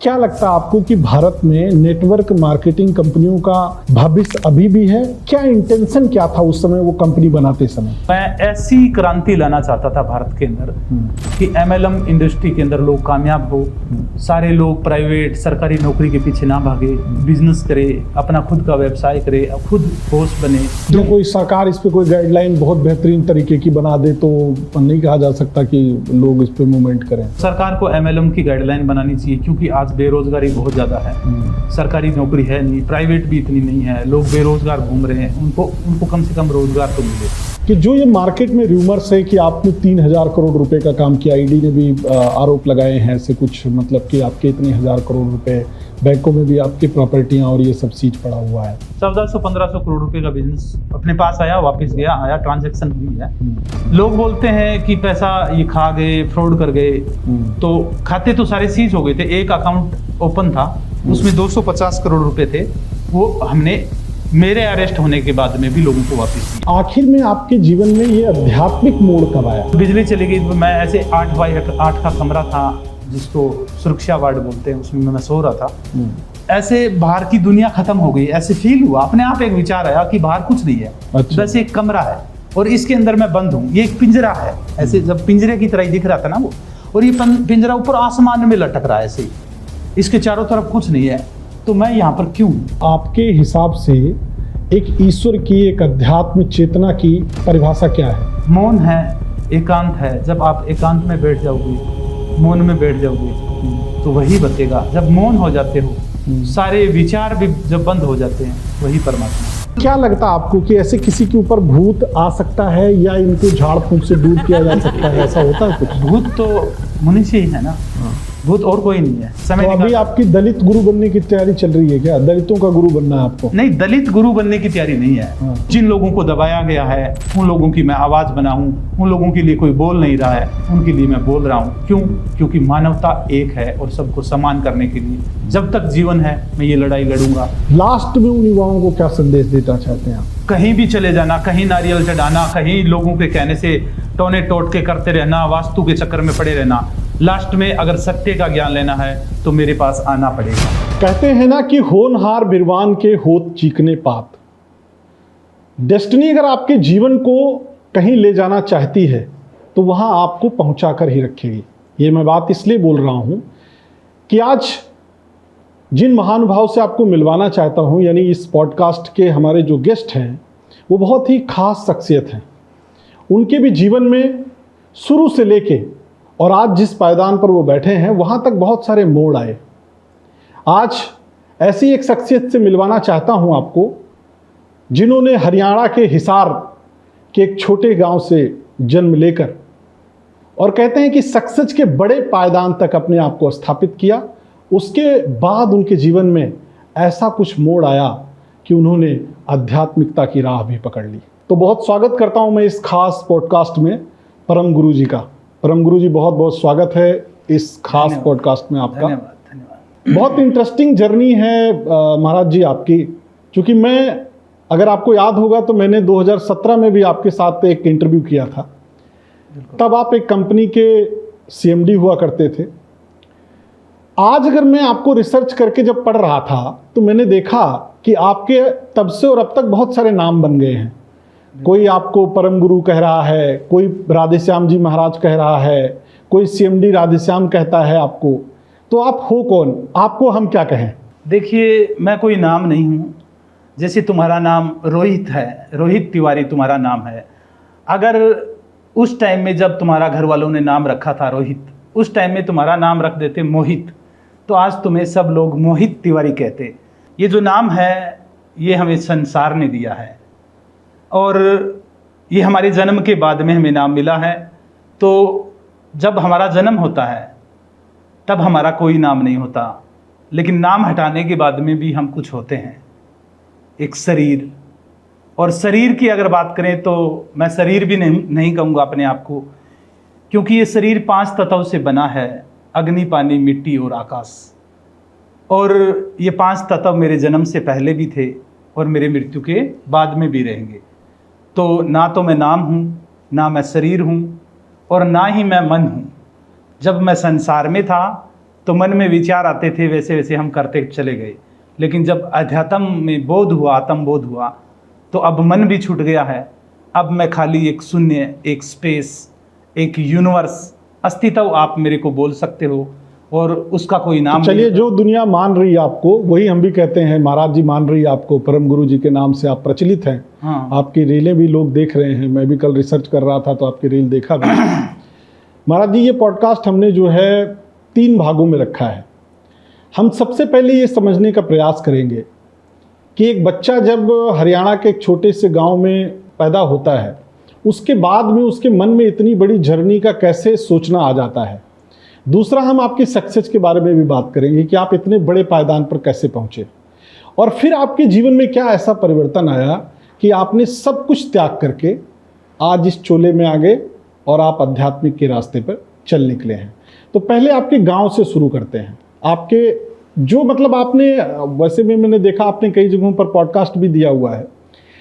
क्या लगता है आपको कि भारत में नेटवर्क मार्केटिंग कंपनियों का भविष्य अभी भी है? क्या इंटेंशन क्या था उस समय वो कंपनी बनाते समय? मैं ऐसी क्रांति लाना चाहता था भारत के अंदर कि एमएलएम इंडस्ट्री के अंदर लोग कामयाब हो, सारे लोग प्राइवेट सरकारी नौकरी के पीछे ना भागे, बिजनेस करे, अपना खुद का व्यवसाय करे, खुद बॉस बने। जो कोई सरकार इस पे कोई गाइडलाइन बहुत बेहतरीन तरीके की बना दे तो नहीं कहा जा सकता कि लोग इस पे मूवमेंट करें। सरकार को एमएलएम की गाइडलाइन बनानी चाहिए, क्योंकि आज बेरोजगारी बहुत ज़्यादा है, सरकारी नौकरी है नहीं, प्राइवेट भी इतनी नहीं है, लोग बेरोजगार घूम रहे हैं, उनको कम से कम रोजगार तो मिले। कि जो ये मार्केट में रूमर्स है कि आपने 3,000 करोड़ रुपए का काम किया, ईडी ने भी आरोप लगाए हैं ऐसे कुछ, मतलब कि आपके इतने 1,000 करोड़ रुपए बैंकों में भी आपकी प्रॉपर्टियां और ये सब सीज पड़ा हुआ है। 1400-1500 करोड़ रुपए का बिजनेस अपने पास आया, वापस गया, आया, ट्रांजैक्शन हुई है। लोग बोलते हैं कि पैसा ये खा गए, फ्रॉड कर गए, तो खाते तो सारे सीज हो गए थे। एक अकाउंट ओपन था, उसमें 250 करोड़ रुपए थे, वो हमने मेरे अरेस्ट होने के बाद में भी लोगों को वापस दिया। आखिर में आपके जीवन में ये आध्यात्मिक मोड़ कब आया? बिजली चली गई, मैं ऐसे 8x8 का कमरा था जिसको सुरक्षा वार्ड बोलते हैं, उसमें मैं सो रहा था। ऐसे बाहर की दुनिया खत्म हो गई, ऐसे फील हुआ, अपने आप एक विचार आया कि बाहर कुछ नहीं है, अच्छा। बस एक कमरा है और इसके अंदर मैं बंद हूँ। ये एक पिंजरा है, ऐसे जब पिंजरे की तरह ही दिख रहा था ना वो, और ये पिंजरा ऊपर आसमान में लटक रहा है ऐसे ही, इसके चारों तरफ कुछ नहीं है, तो मैं यहाँ पर क्यों? आपके हिसाब से एक ईश्वर की, एक अध्यात्म चेतना की परिभाषा क्या है? मौन है, एकांत है। जब आप एकांत में बैठ जाओगे, मौन में बैठ जाओगे, तो वही बचेगा। जब मौन हो जाते हो, सारे विचार भी जब बंद हो जाते हैं, वही परमात्मा। क्या लगता है आपको कि ऐसे किसी के ऊपर भूत आ सकता है या इनको झाड़ फूंक से दूर किया जा सकता है? ऐसा होता है कुछ? भूत तो मनुष्य ही है ना, भूत और कोई नहीं है। समय तो अभी आपकी दलित गुरु बनने की तैयारी चल रही है क्या? दलितों का गुरु बनना है आपको? नहीं, दलित गुरु बनने की तैयारी नहीं है। जिन लोगों को दबाया गया है, उन लोगों की मैं आवाज बना हूं, उन लोगों के लिए कोई बोल नहीं रहा है, उनके लिए मैं बोल रहा हूं। क्यों? क्योंकि मानवता एक है और सबको समान करने के लिए जब तक जीवन है मैं ये लड़ाई लड़ूंगा। लास्ट में उन युवाओं को क्या संदेश देना चाहते हैं आप? कहीं भी चले जाना, कहीं नारियल चढ़ाना, कहीं लोगों के कहने से टोने टोट के करते रहना, वास्तु के चक्कर में पड़े रहना, लास्ट में अगर सत्य का ज्ञान लेना है तो मेरे पास आना पड़ेगा। कहते हैं ना कि होनहार बिरवान के होत चीकने पात। डेस्टिनी अगर आपके जीवन को कहीं ले जाना चाहती है तो वहां आपको पहुंचा कर ही रखेगी। ये मैं बात इसलिए बोल रहा हूं कि आज जिन महानुभाव से आपको मिलवाना चाहता हूं, यानी इस पॉडकास्ट के हमारे जो गेस्ट हैं, वो बहुत ही खास शख्सियत हैं। उनके भी जीवन में शुरू से लेके और आज जिस पायदान पर वो बैठे हैं, वहाँ तक बहुत सारे मोड़ आए। आज ऐसी एक शख्सियत से मिलवाना चाहता हूँ आपको, जिन्होंने हरियाणा के हिसार के एक छोटे गांव से जन्म लेकर, और कहते हैं कि सक्सेस के बड़े पायदान तक अपने आप को स्थापित किया। उसके बाद उनके जीवन में ऐसा कुछ मोड़ आया कि उन्होंने आध्यात्मिकता की राह भी पकड़ ली। तो बहुत स्वागत करता हूँ मैं इस खास पॉडकास्ट में परम गुरु जी का। परम गुरु जी, बहुत बहुत स्वागत है इस खास पॉडकास्ट में आपका। धन्यवाद। बहुत इंटरेस्टिंग जर्नी है महाराज जी आपकी, क्योंकि मैं, अगर आपको याद होगा तो मैंने 2017 में भी आपके साथ एक इंटरव्यू किया था। तब आप एक कंपनी के सीएमडी हुआ करते थे। आज अगर मैं आपको रिसर्च करके जब पढ़ रहा था तो मैंने देखा कि आपके तब से और अब तक बहुत सारे नाम बन गए हैं। कोई आपको परम गुरु कह रहा है, कोई राधेश्याम जी महाराज कह रहा है, कोई सीएमडी राधेश्याम कहता है आपको। तो आप हो कौन? आपको हम क्या कहें? देखिए, मैं कोई नाम नहीं हूँ। जैसे तुम्हारा नाम रोहित है, रोहित तिवारी तुम्हारा नाम है। अगर उस टाइम में जब तुम्हारा घर वालों ने नाम रखा था रोहित, उस टाइम में तुम्हारा नाम रख देते मोहित, तो आज तुम्हें सब लोग मोहित तिवारी कहते। ये जो नाम है, ये हमें संसार ने दिया है और ये हमारे जन्म के बाद में हमें नाम मिला है। तो जब हमारा जन्म होता है तब हमारा कोई नाम नहीं होता, लेकिन नाम हटाने के बाद में भी हम कुछ होते हैं, एक शरीर। और शरीर की अगर बात करें तो मैं शरीर भी नहीं कहूँगा अपने आप को, क्योंकि ये शरीर 5 तत्वों से बना है, अग्नि, पानी, मिट्टी और आकाश। और ये 5 तत्व मेरे जन्म से पहले भी थे और मेरे मृत्यु के बाद में भी रहेंगे। तो ना तो मैं नाम हूँ, ना मैं शरीर हूँ, और ना ही मैं मन हूँ। जब मैं संसार में था तो मन में विचार आते थे, वैसे वैसे हम करते चले गए। लेकिन जब अध्यात्म में बोध हुआ, आत्म बोध हुआ, तो अब मन भी छूट गया है। अब मैं खाली एक शून्य, एक स्पेस, एक यूनिवर्स, अस्तित्व आप मेरे को बोल सकते हो, और उसका कोई नाम तो चलिए, नहीं। जो दुनिया मान रही है आपको, वही हम भी कहते हैं। महाराज जी मान रही है आपको, परम गुरु जी के नाम से आप प्रचलित हैं। हाँ। आपकी रीलें भी लोग देख रहे हैं। मैं भी कल रिसर्च कर रहा था तो आपकी रील देखा भी। महाराज जी, ये पॉडकास्ट हमने जो है 3 भागों में रखा है। हम सबसे पहले ये समझने का प्रयास करेंगे कि एक बच्चा जब हरियाणा के एक छोटे से गांव में पैदा होता है, उसके बाद में उसके मन में इतनी बड़ी जर्नी का कैसे सोचना आ जाता है। दूसरा, हम आपकी सक्सेस के बारे में भी बात करेंगे कि आप इतने बड़े पायदान पर कैसे पहुंचे, और फिर आपके जीवन में क्या ऐसा परिवर्तन आया कि आपने सब कुछ त्याग करके आज इस चोले में आ गए और आप आध्यात्मिक के रास्ते पर चल निकले हैं। तो पहले आपके गांव से शुरू करते हैं। आपके जो मतलब आपने, वैसे भी मैंने देखा आपने कई जगहों पर पॉडकास्ट भी दिया हुआ है,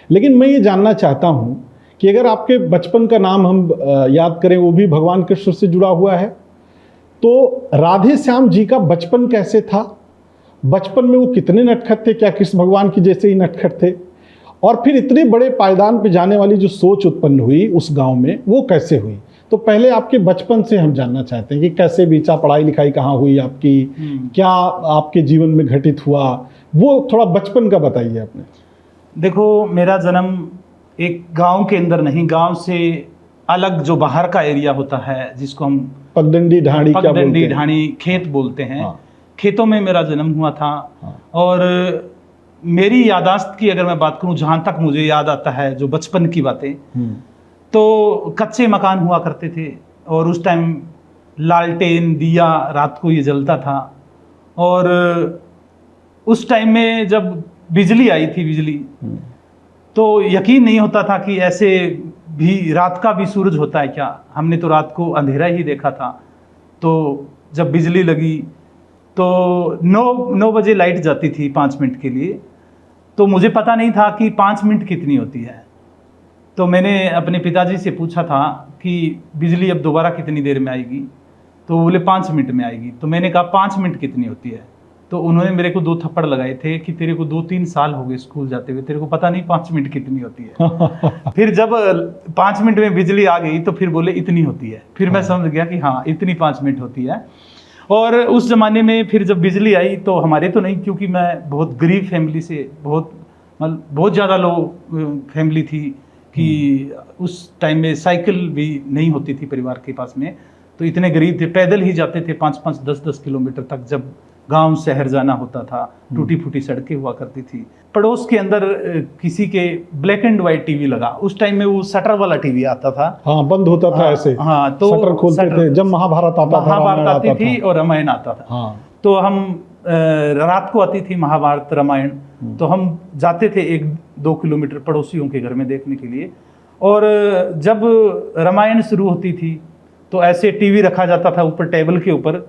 लेकिन मैं ये जानना चाहता हूँ कि अगर आपके बचपन का नाम हम याद करें, वो भी भगवान कृष्ण से जुड़ा हुआ है, तो राधे श्याम जी का बचपन कैसे था? बचपन में वो कितने नटखट थे? क्या कृष्ण भगवान की जैसे ही नटखट थे? और फिर इतने बड़े पायदान पे जाने वाली जो सोच उत्पन्न हुई उस गांव में, वो कैसे हुई? तो पहले आपके बचपन से हम जानना चाहते हैं कि कैसे बीचा, पढ़ाई लिखाई कहाँ हुई आपकी, क्या आपके जीवन में घटित हुआ, वो थोड़ा बचपन का बताइए आपने। देखो, मेरा जन्म एक गांव के अंदर नहीं, गांव से अलग जो बाहर का एरिया होता है, जिसको हम पगडंडी ढाणी क्या बोलते पगडंडी हैं? ढाणी खेत बोलते हैं। हाँ। खेतों में मेरा जन्म हुआ था। हाँ। और मेरी यादाश्त की अगर मैं बात करूं, जहाँ तक मुझे याद आता है जो बचपन की बातें, तो कच्चे मकान हुआ करते थे, और उस टाइम लालटेन दिया रात को ये जलता था। और उस टाइम में जब बिजली आई थी, बिजली, तो यकीन नहीं होता था कि ऐसे भी रात का भी सूरज होता है क्या। हमने तो रात को अंधेरा ही देखा था। तो जब बिजली लगी तो 9 बजे लाइट जाती थी 5 मिनट के लिए, तो मुझे पता नहीं था कि 5 मिनट कितनी होती है। तो मैंने अपने पिताजी से पूछा था कि बिजली अब दोबारा कितनी देर में आएगी, तो बोले 5 मिनट में आएगी। तो मैंने कहा 5 मिनट कितनी होती है? तो उन्होंने मेरे को 2 थप्पड़ लगाए थे कि तेरे को 2-3 साल हो गए स्कूल जाते हुए, तेरे को पता नहीं 5 मिनट कितनी होती है। फिर जब 5 मिनट में बिजली आ गई तो फिर बोले इतनी होती है। फिर मैं समझ गया कि हाँ, इतनी 5 मिनट होती है। और उस ज़माने में फिर जब बिजली आई तो हमारे तो नहीं, क्योंकि मैं बहुत गरीब फैमिली से, बहुत ज़्यादा लो फैमिली थी कि उस टाइम में साइकिल भी नहीं होती थी परिवार के पास में। तो इतने गरीब थे, पैदल ही जाते थे 5-5, 10-10 किलोमीटर तक जब गांव शहर जाना होता था। टूटी फूटी सड़कें हुआ करती थी। पड़ोस के अंदर किसी के ब्लैक एंड व्हाइट टीवी लगा। उस टाइम में वो शटर वाला टीवी आता था। हाँ, बंद होता था ऐसे। हाँ, तो शटर खोलते थे जब महाभारत आता था, महाभारत आती रामायण थी और रामायण आता था। हाँ। तो हम रात को आती थी महाभारत रामायण, तो हम जाते थे 1-2 किलोमीटर पड़ोसियों के घर में देखने के लिए। और जब रामायण शुरू होती थी तो ऐसे टीवी रखा जाता था ऊपर टेबल के ऊपर,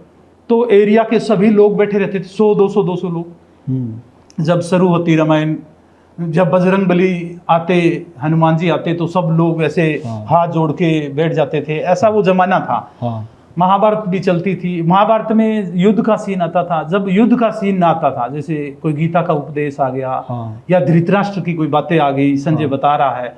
तो एरिया के सभी लोग बैठे रहते थे, 100-200 लोग। जब शुरू होती रामायण, जब बजरंग बली आते, हनुमान जी आते, तो सब लोग ऐसे हाथ जोड़ के बैठ जाते थे। ऐसा वो जमाना था। हाँ। महाभारत भी चलती थी। महाभारत में युद्ध का सीन आता था। जब युद्ध का सीन ना आता था, जैसे कोई गीता का उपदेश आ गया, हाँ। या धृतराष्ट्र की कोई बातें आ गई, संजय बता रहा है,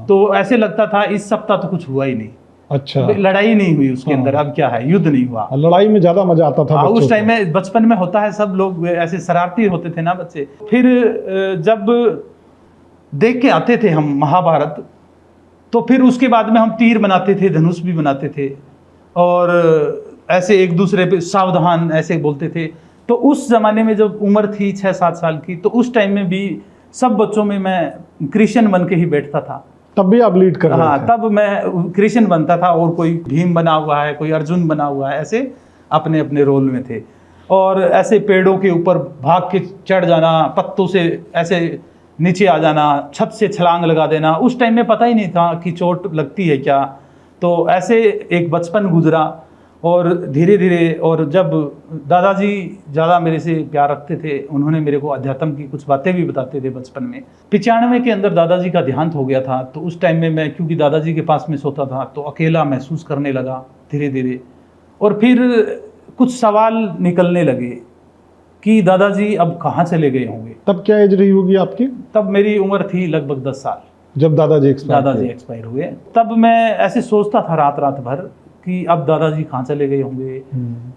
तो ऐसे लगता था इस सप्ताह तो कुछ हुआ ही नहीं। अच्छा। लड़ाई नहीं हुई उसके अंदर, अब क्या है, युद्ध नहीं हुआ। लड़ाई में ज्यादा मजा आता था उस टाइम में, बचपन में होता है, सब लोग ऐसे शरारती होते थे ना बच्चे। फिर जब देख के आते थे हम महाभारत, तो फिर उसके बाद में हम तीर बनाते थे, धनुष भी बनाते थे, और ऐसे एक दूसरे पे सावधान ऐसे बोलते थे। तो उस जमाने में जब उम्र थी 6-7 साल की, तो उस टाइम में भी सब बच्चों में मैं कृष्ण बन के ही बैठता था। तब भी आप लीड कर रहे थे? हाँ, तब मैं कृष्ण बनता था, और कोई भीम बना हुआ है, कोई अर्जुन बना हुआ है, ऐसे अपने अपने रोल में थे। और ऐसे पेड़ों के ऊपर भाग के चढ़ जाना, पत्तों से ऐसे नीचे आ जाना, छत से छलांग लगा देना। उस टाइम में पता ही नहीं था कि चोट लगती है क्या। तो ऐसे एक बचपन गुजरा। और धीरे धीरे, और जब दादाजी ज़्यादा मेरे से प्यार रखते थे, उन्होंने मेरे को अध्यात्म की कुछ बातें भी बताते थे बचपन में। 95 के अंदर दादाजी का देहांत हो गया था। तो उस टाइम में मैं, क्योंकि दादाजी के पास में सोता था, तो अकेला महसूस करने लगा धीरे धीरे। और फिर कुछ सवाल निकलने लगे कि दादाजी अब कहाँ चले गए होंगे। तब क्या एज रही होगी आपकी तब मेरी उम्र थी लगभग 10 साल, जब दादाजी एक्सपायर हुए। तब मैं ऐसे सोचता था रात रात भर कि अब दादाजी कहाँ चले गए होंगे,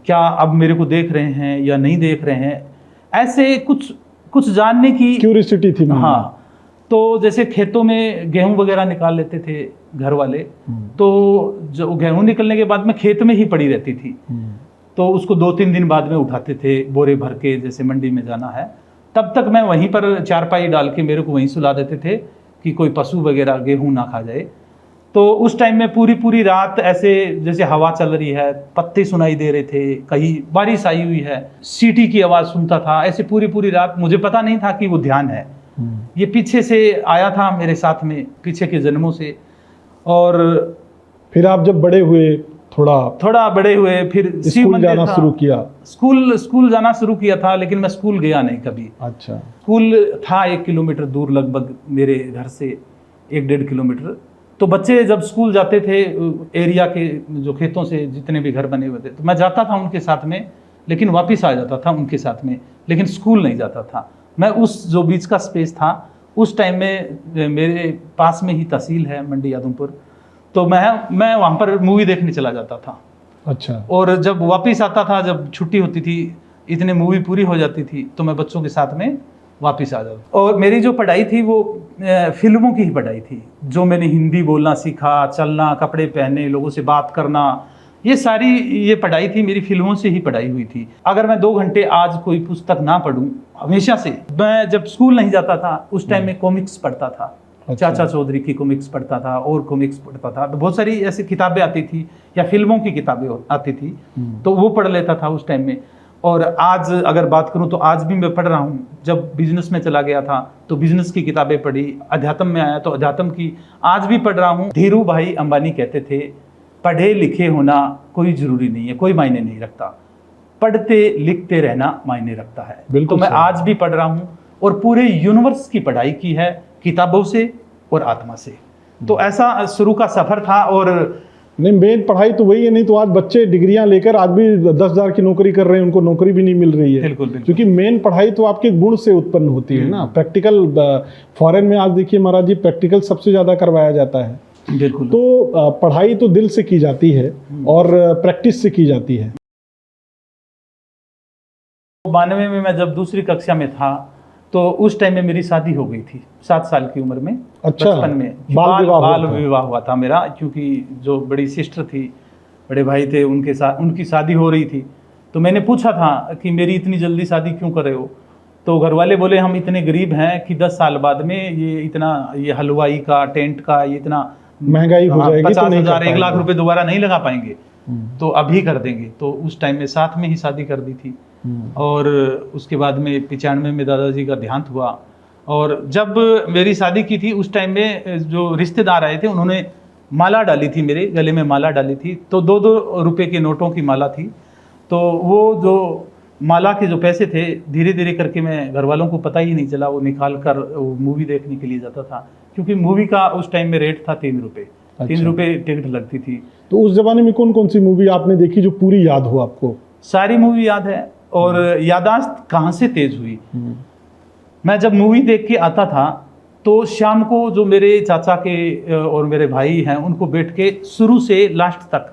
क्या अब मेरे को देख रहे हैं या नहीं देख रहे हैं, ऐसे कुछ जानने की क्यूरियोसिटी थी। हाँ, तो जैसे खेतों में गेहूं वगैरह निकाल लेते थे घर वाले, तो जो गेहूं निकलने के बाद में खेत में ही पड़ी रहती थी, तो उसको 2-3 दिन बाद में उठाते थे बोरे भर के, जैसे मंडी में जाना है। तब तक मैं वहीं पर चारपाई डाल के मेरे को वहीं सुला देते थे कि कोई पशु वगैरह गेहूं ना खा जाए। तो उस टाइम में पूरी रात ऐसे, जैसे हवा चल रही है, पत्ते सुनाई दे रहे थे, कहीं बारिश आई हुई है, सीटी की आवाज़ सुनता था, ऐसे पूरी रात। मुझे पता नहीं था कि वो ध्यान है, ये पीछे से आया था मेरे साथ में, पीछे के जन्मों से। और फिर आप जब बड़े हुए, थोड़ा बड़े हुए, फिर स्कूल जाना शुरू किया। स्कूल जाना शुरू किया था, लेकिन मैं स्कूल गया नहीं कभी। अच्छा। स्कूल था 1 किलोमीटर दूर लगभग मेरे घर से, 1-1.5 किलोमीटर। तो बच्चे जब स्कूल जाते थे, एरिया के जो खेतों से जितने भी घर बने हुए थे, तो मैं जाता था उनके साथ में, लेकिन वापस आ जाता था उनके साथ में, लेकिन स्कूल नहीं जाता था मैं। उस जो बीच का स्पेस था, उस टाइम में मेरे पास में ही तहसील है मंडी आदमपुर, तो मैं वहाँ पर मूवी देखने चला जाता था। अच्छा। और जब वापस आता था, जब छुट्टी होती थी, इतने मूवी पूरी हो जाती थी, तो मैं बच्चों के साथ में वापस आ जाता। और मेरी जो पढ़ाई थी वो फिल्मों की ही पढ़ाई थी। जो मैंने हिंदी बोलना सीखा, चलना, कपड़े पहनने, लोगों से बात करना, ये पढ़ाई थी मेरी, फिल्मों से ही पढ़ाई हुई थी। अगर मैं 2 घंटे आज कोई पुस्तक ना पढूं, हमेशा से मैं जब स्कूल नहीं जाता था उस टाइम में कॉमिक्स पढ़ता था। अच्छा। चाचा चौधरी की कॉमिक्स पढ़ता था और कॉमिक्स पढ़ता था। तो बहुत सारी ऐसी किताबें आती थी या फिल्मों की किताबें आती थी, तो वो पढ़ लेता था उस टाइम में। और आज अगर बात करूं तो आज भी मैं पढ़ रहा हूं। जब बिजनेस में चला गया था तो बिजनेस की किताबें पढ़ी, अध्यात्म में आया तो अध्यात्म की आज भी पढ़ रहा हूं। धीरू भाई अंबानी कहते थे, पढ़े लिखे होना कोई जरूरी नहीं है, कोई मायने नहीं रखता, पढ़ते लिखते रहना मायने रखता है। तो मैं आज भी पढ़ रहा हूँ और पूरे यूनिवर्स की पढ़ाई की है, किताबों से और आत्मा से। तो ऐसा शुरू का सफर था। और नहीं, मेन पढ़ाई तो वही है, नहीं तो आज बच्चे डिग्रियां लेकर आज भी 10,000 की नौकरी कर रहे हैं, उनको नौकरी भी नहीं मिल रही है। बिल्कुल। क्योंकि मेन पढ़ाई तो आपके गुण से उत्पन्न होती है ना। प्रैक्टिकल फॉरेन में आज देखिए महाराज जी, प्रैक्टिकल सबसे ज्यादा करवाया जाता है। बिल्कुल। तो पढ़ाई तो दिल से की जाती है और प्रैक्टिस से की जाती है। 92 में मैं जब दूसरी कक्षा में था तो उस टाइम में मेरी शादी हो गई थी, 7 साल की उम्र में। अच्छा। बचपन में बाल विवाह हुआ था मेरा, क्योंकि जो बड़ी सिस्टर थी, बड़े भाई थे, उनके साथ उनकी शादी हो रही थी। तो मैंने पूछा था कि मेरी इतनी जल्दी शादी क्यों कर रहे हो? तो घर वाले बोले हम इतने गरीब हैं कि 10 साल बाद में ये हलवाई का, टेंट का, ये इतना महंगाई हो जाएगी, 50,000 1 लाख रुपए दोबारा नहीं लगा पाएंगे, तो अभी कर देंगे। तो उस टाइम में साथ में ही शादी कर दी थी। और उसके बाद में 95 में दादाजी का देहांत हुआ। और जब मेरी शादी की थी उस टाइम में जो रिश्तेदार आए थे, उन्होंने माला डाली थी, मेरे गले में माला डाली थी। तो 2-2 रुपए के नोटों की माला थी। तो वो जो माला के जो पैसे थे, धीरे धीरे करके मैं, घर वालों को पता ही नहीं चला, वो निकाल कर वो मूवी देखने के लिए जाता था। क्योंकि मूवी का उस टाइम में रेट था 3 रुपये। 3 रुपये टिकट लगती थी। तो उस जमाने में कौन कौन सी मूवी आपने देखी जो पूरी याद हो आपको? सारी मूवी याद है। और यादाश्त कहाँ से तेज हुई, मैं जब मूवी देख के आता था तो शाम को जो मेरे चाचा के और मेरे भाई हैं, उनको बैठ के शुरू से लास्ट तक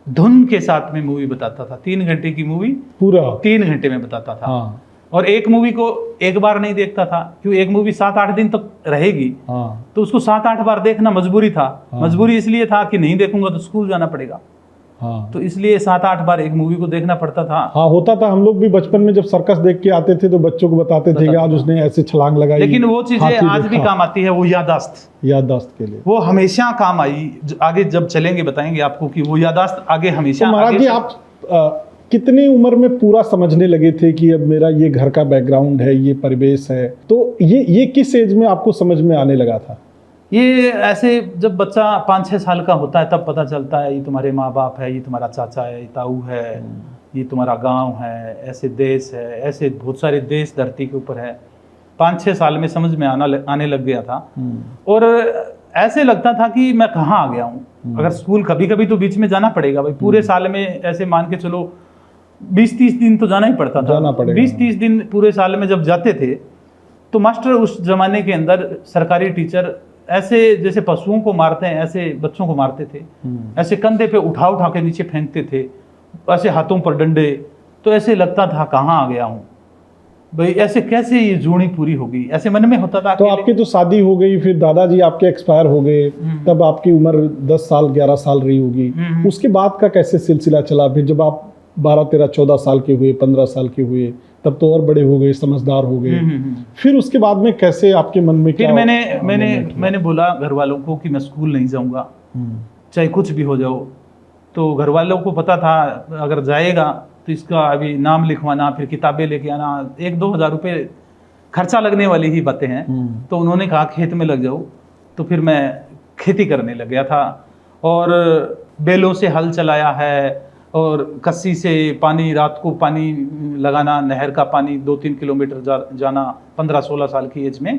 धुन के साथ में मूवी बताता था। 3 घंटे की मूवी पूरा 3 घंटे में बताता था। हाँ। और एक मूवी को एक बार नहीं देखता था, क्यों? एक मूवी 7-8 दिन तक रहेगी। हाँ। तो उसको 7-8 बार देखना मजबूरी था। हाँ। मजबूरी इसलिए था कि नहीं देखूंगा तो स्कूल जाना पड़ेगा। हाँ। तो इसलिए 7-8 बार एक मूवी को देखना पड़ता था। हाँ, होता था। हम लोग भी बचपन में जब सर्कस देख के आते थे तो बच्चों को बताते थे कि आज उसने ऐसे छलांग लगाई। लेकिन वो चीजें आज भी काम आती है, वो यादाश्त के लिए वो हमेशा काम आई। आगे जब चलेंगे बताएंगे आपको कि वो यादाश्त आगे हमेशा। तो महाराज जी, आप कितनी उम्र में पूरा समझने लगे थे कि अब मेरा ये घर का बैकग्राउंड है, ये परिवेश है? तो ये किस एज में आपको समझ में आने लगा था? ये ऐसे जब बच्चा 5-6 साल का होता है तब पता चलता है, ये तुम्हारे माँ बाप है, ये तुम्हारा चाचा है, ये ताऊ है, ये तुम्हारा गांव है, ऐसे देश है, ऐसे बहुत सारे देश धरती के ऊपर है। 5-6 साल में समझ में आने लग गया था। और ऐसे लगता था कि मैं कहाँ आ गया हूँ। अगर स्कूल कभी कभी तो बीच में जाना पड़ेगा भाई, पूरे साल में ऐसे मान के चलो 20-30 दिन तो जाना ही पड़ता था। जाना पड़ेगा। 20-30 दिन पूरे साल में जब जाते थे तो मास्टर उस जमाने के अंदर सरकारी टीचर ऐसे जैसे पशुओं को मारते हैं ऐसे बच्चों को मारते थे, ऐसे कंधे पे उठा उठा के नीचे फेंकते थे, ऐसे हाथों पर डंडे। तो ऐसे लगता था कहाँ आ गया हूँ भाई, ऐसे कैसे ये जोड़ी पूरी होगी, ऐसे मन में होता था। तो आपकी तो शादी हो गई, फिर दादाजी आपके एक्सपायर हो गए, तब आपकी उम्र 10 साल 11 साल रही होगी। उसके बाद का कैसे सिलसिला चला? फिर जब आप 12 13 14 साल के हुए, 15 साल के हुए, तब तो और बड़े हो गए, समझदार हो गए। फिर उसके बाद में कैसे आपके मन में फिर क्या मैंने बोला घर वालों को कि मैं स्कूल नहीं जाऊंगा, चाहे कुछ भी हो जाओ। तो घर वालों को पता था अगर जाएगा तो इसका अभी नाम लिखवाना, फिर किताबें लेके आना, 1-2 हज़ार रुपये खर्चा लगने वाली ही बातें हैं। तो उन्होंने कहा खेत में लग जाओ। तो फिर मैं खेती करने लग गया था और बैलों से हल चलाया है और कस्सी से पानी, रात को पानी लगाना, नहर का पानी 2-3 किलोमीटर जाना 15-16 साल की एज में।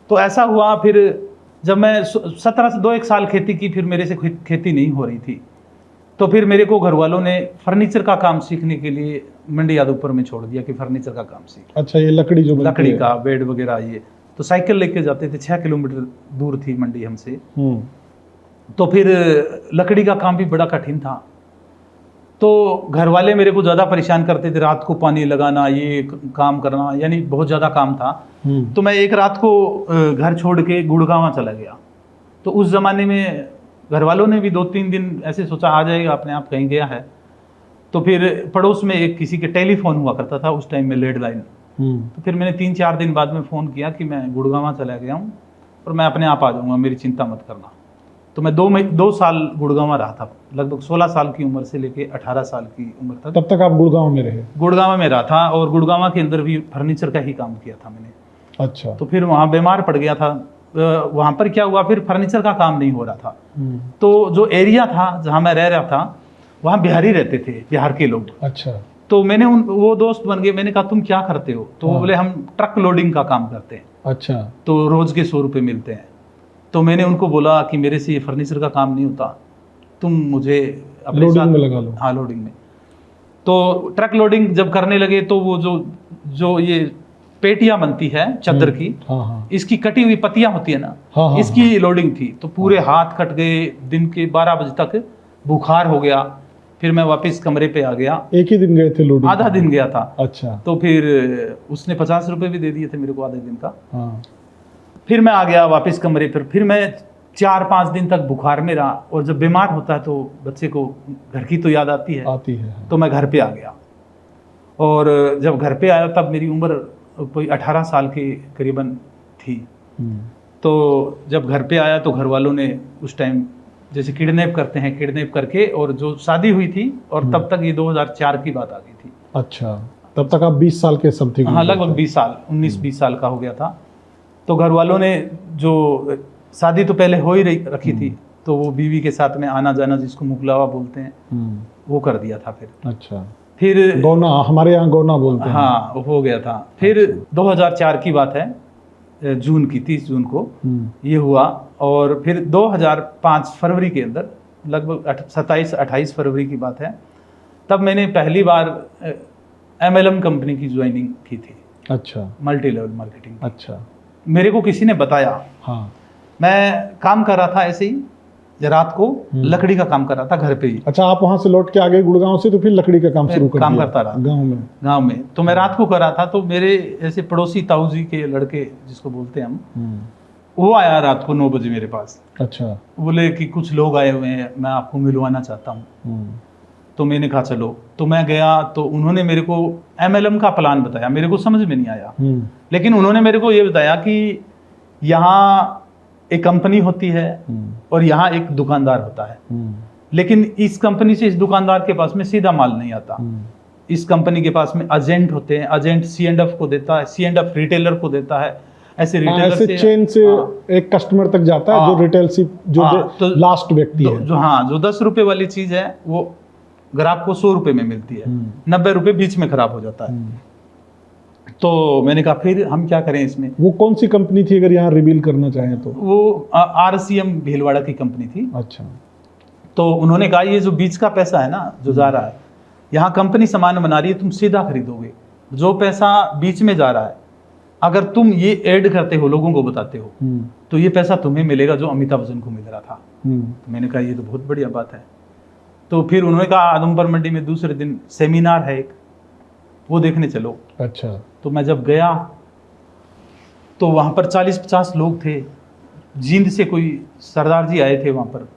तो ऐसा हुआ। फिर जब मैं 17 से 2-1 साल खेती की, फिर मेरे से खेती नहीं हो रही थी। तो फिर मेरे को घर वालों ने फर्नीचर का काम सीखने के लिए मंडी यादवपुर में छोड़ दिया कि फर्नीचर का काम सीख। अच्छा, ये लकड़ी जो बनती लकड़ी है। का बेड वगैरह ये। तो साइकिल लेके जाते थे, 6 किलोमीटर दूर थी मंडी हमसे। तो फिर लकड़ी का काम भी बड़ा कठिन था। तो घर वाले मेरे को ज़्यादा परेशान करते थे, रात को पानी लगाना, ये काम करना, यानी बहुत ज़्यादा काम था। तो मैं एक रात को घर छोड़ के गुड़गांव चला गया। तो उस ज़माने में घर वालों ने भी 2-3 दिन ऐसे सोचा आ जाएगा अपने आप, कहीं गया है। तो फिर पड़ोस में एक किसी के टेलीफोन हुआ करता था उस टाइम में, लैंडलाइन। तो फिर मैंने 3-4 दिन बाद में फ़ोन किया कि मैं गुड़गांव चला गया हूँ और मैं अपने आप आ जाऊँगा, मेरी चिंता मत करना। तो मैं 2 साल गुड़गांव रहा था, लगभग 16 साल की उम्र से लेके 18 साल की उम्र तक। तब तक आप गुड़गांव में रहे? गुड़गांव में रहा था और गुड़गांव के अंदर भी फर्नीचर का ही काम किया था मैंने। अच्छा। तो फिर वहाँ बीमार पड़ गया था। वहाँ पर क्या हुआ, फिर फर्नीचर का काम नहीं हो रहा था। तो जो एरिया था जहाँ मैं रह रहा था वहाँ बिहारी रहते थे, बिहार के लोग। अच्छा। तो मैंने वो दोस्त बन गए। मैंने कहा तुम क्या करते हो? तो वो बोले हम ट्रक लोडिंग का काम करते हैं। अच्छा। तो रोज के 100 रुपये मिलते हैं। तो मैंने उनको बोला कि मेरे से ये फर्नीचर का काम नहीं होता, तुम मुझे अपने लोडिंग में लगा लो। हाँ, लोडिंग में। तो ट्रक लोडिंग जब करने लगे तो वो जो ये पेटियां बनती है चादर की, इसकी कटी हुई पत्तियां होती है ना, इसकी लोडिंग थी। तो पूरे हाथ कट गए, दिन के 12 बजे तक बुखार हो गया। फिर मैं वापस कमरे पे आ गया। एक ही दिन गए थे लोडिंग? आधा दिन गया था। अच्छा। तो फिर उसने 50 रुपये भी दे दिए थे मेरे को आधे दिन का। फिर मैं आ गया वापस कमरे पर। फिर मैं 4-5 दिन तक बुखार में रहा। और जब बीमार होता है तो बच्चे को घर की तो याद आती है। तो मैं घर पे आ गया और जब घर पे आया तब मेरी उम्र कोई 18 साल के करीबन थी। तो जब घर पे आया तो घर वालों ने उस टाइम जैसे किडनैप करते हैं, किडनैप करके, और जो शादी हुई थी और तब तक ये 2004 की बात आ गई थी। अच्छा, तब तक आप 20 साल के समथिंग? हाँ, लगभग 20 साल, 19-20 साल का हो गया था। तो घर वालों ने जो शादी तो पहले हो ही रखी थी, तो वो बीवी के साथ में आना जाना, जिसको मुगलावा बोलते हैं, वो कर दिया था फिर। अच्छा। फिर गौना, हमारे यहाँ गौना बोलते हैं। हाँ, हो गया था। फिर 2004 की बात है, जून की 30 जून को ये हुआ। और फिर 2005 फरवरी के अंदर, लगभग 27-28 फरवरी की बात है, तब मैंने पहली बार MLM कंपनी की ज्वाइनिंग की थी। अच्छा। Multi level marketing. अच्छा। मेरे को किसी ने बताया। हाँ। मैं काम कर रहा था ऐसे ही, रात को लकड़ी का काम कर रहा था घर पे ही। अच्छा, आप वहाँ से लौट के आ गए गुड़गांव से, तो फिर लकड़ी का काम शुरू कर काम दिया करता रहा गाँव में। तो मैं रात को कर रहा था। तो मेरे ऐसे पड़ोसी ताऊ जी के लड़के, जिसको बोलते हैं हम, वो आया रात को 9 बजे मेरे पास। अच्छा। बोले कि कुछ लोग आए हुए हैं, मैं आपको मिलवाना चाहता हूँ। तो मैंने कहा चलो। तो मैं गया तो उन्होंने मेरे को MLM का प्लान बताया। मेरे को समझ में नहीं आया, लेकिन उन्होंने मेरे को ये बताया कि यहाँ एक कंपनी होती है और यहाँ एक दुकानदार होता है, लेकिन इस कंपनी से इस दुकानदार के पास में सीधा माल नहीं आता। इस कंपनी के पास में एजेंट होते हैं, एजेंट C&F को देता है, C&F रिटेलर को देता है। ऐसे रिटेलर से चेन से एक कस्टमर तक जाता है, जो रिटेल से जो लास्ट व्यक्ति है, जो 10 रुपए वाली चीज है वो ग्राहक को 100 रुपए में मिलती है, 90 रुपए बीच में खराब हो जाता है। तो मैंने कहा फिर हम क्या करें इसमें। वो कौन सी कंपनी थी, अगर यहाँ रिवील करना चाहें तो? वो RCM भीलवाड़ा की कंपनी थी। अच्छा। तो उन्होंने कहा ये जो बीच का पैसा है ना जो जा रहा है, यहाँ कंपनी सामान बना रही है, तुम सीधा खरीदोगे। जो पैसा बीच में जा रहा है, अगर तुम ये ऐड करते हो, लोगों को बताते हो, तो ये पैसा तुम्हें मिलेगा जो अमिताभ बच्चन को मिल रहा था। तो मैंने कहा ये तो बहुत बढ़िया बात है। तो फिर उन्होंने कहा आदमपुर मंडी में दूसरे दिन सेमिनार है एक, वो देखने चलो। अच्छा। तो मैं जब गया तो वहाँ पर 40-50 लोग थे। जींद से कोई सरदार जी आए थे वहाँ पर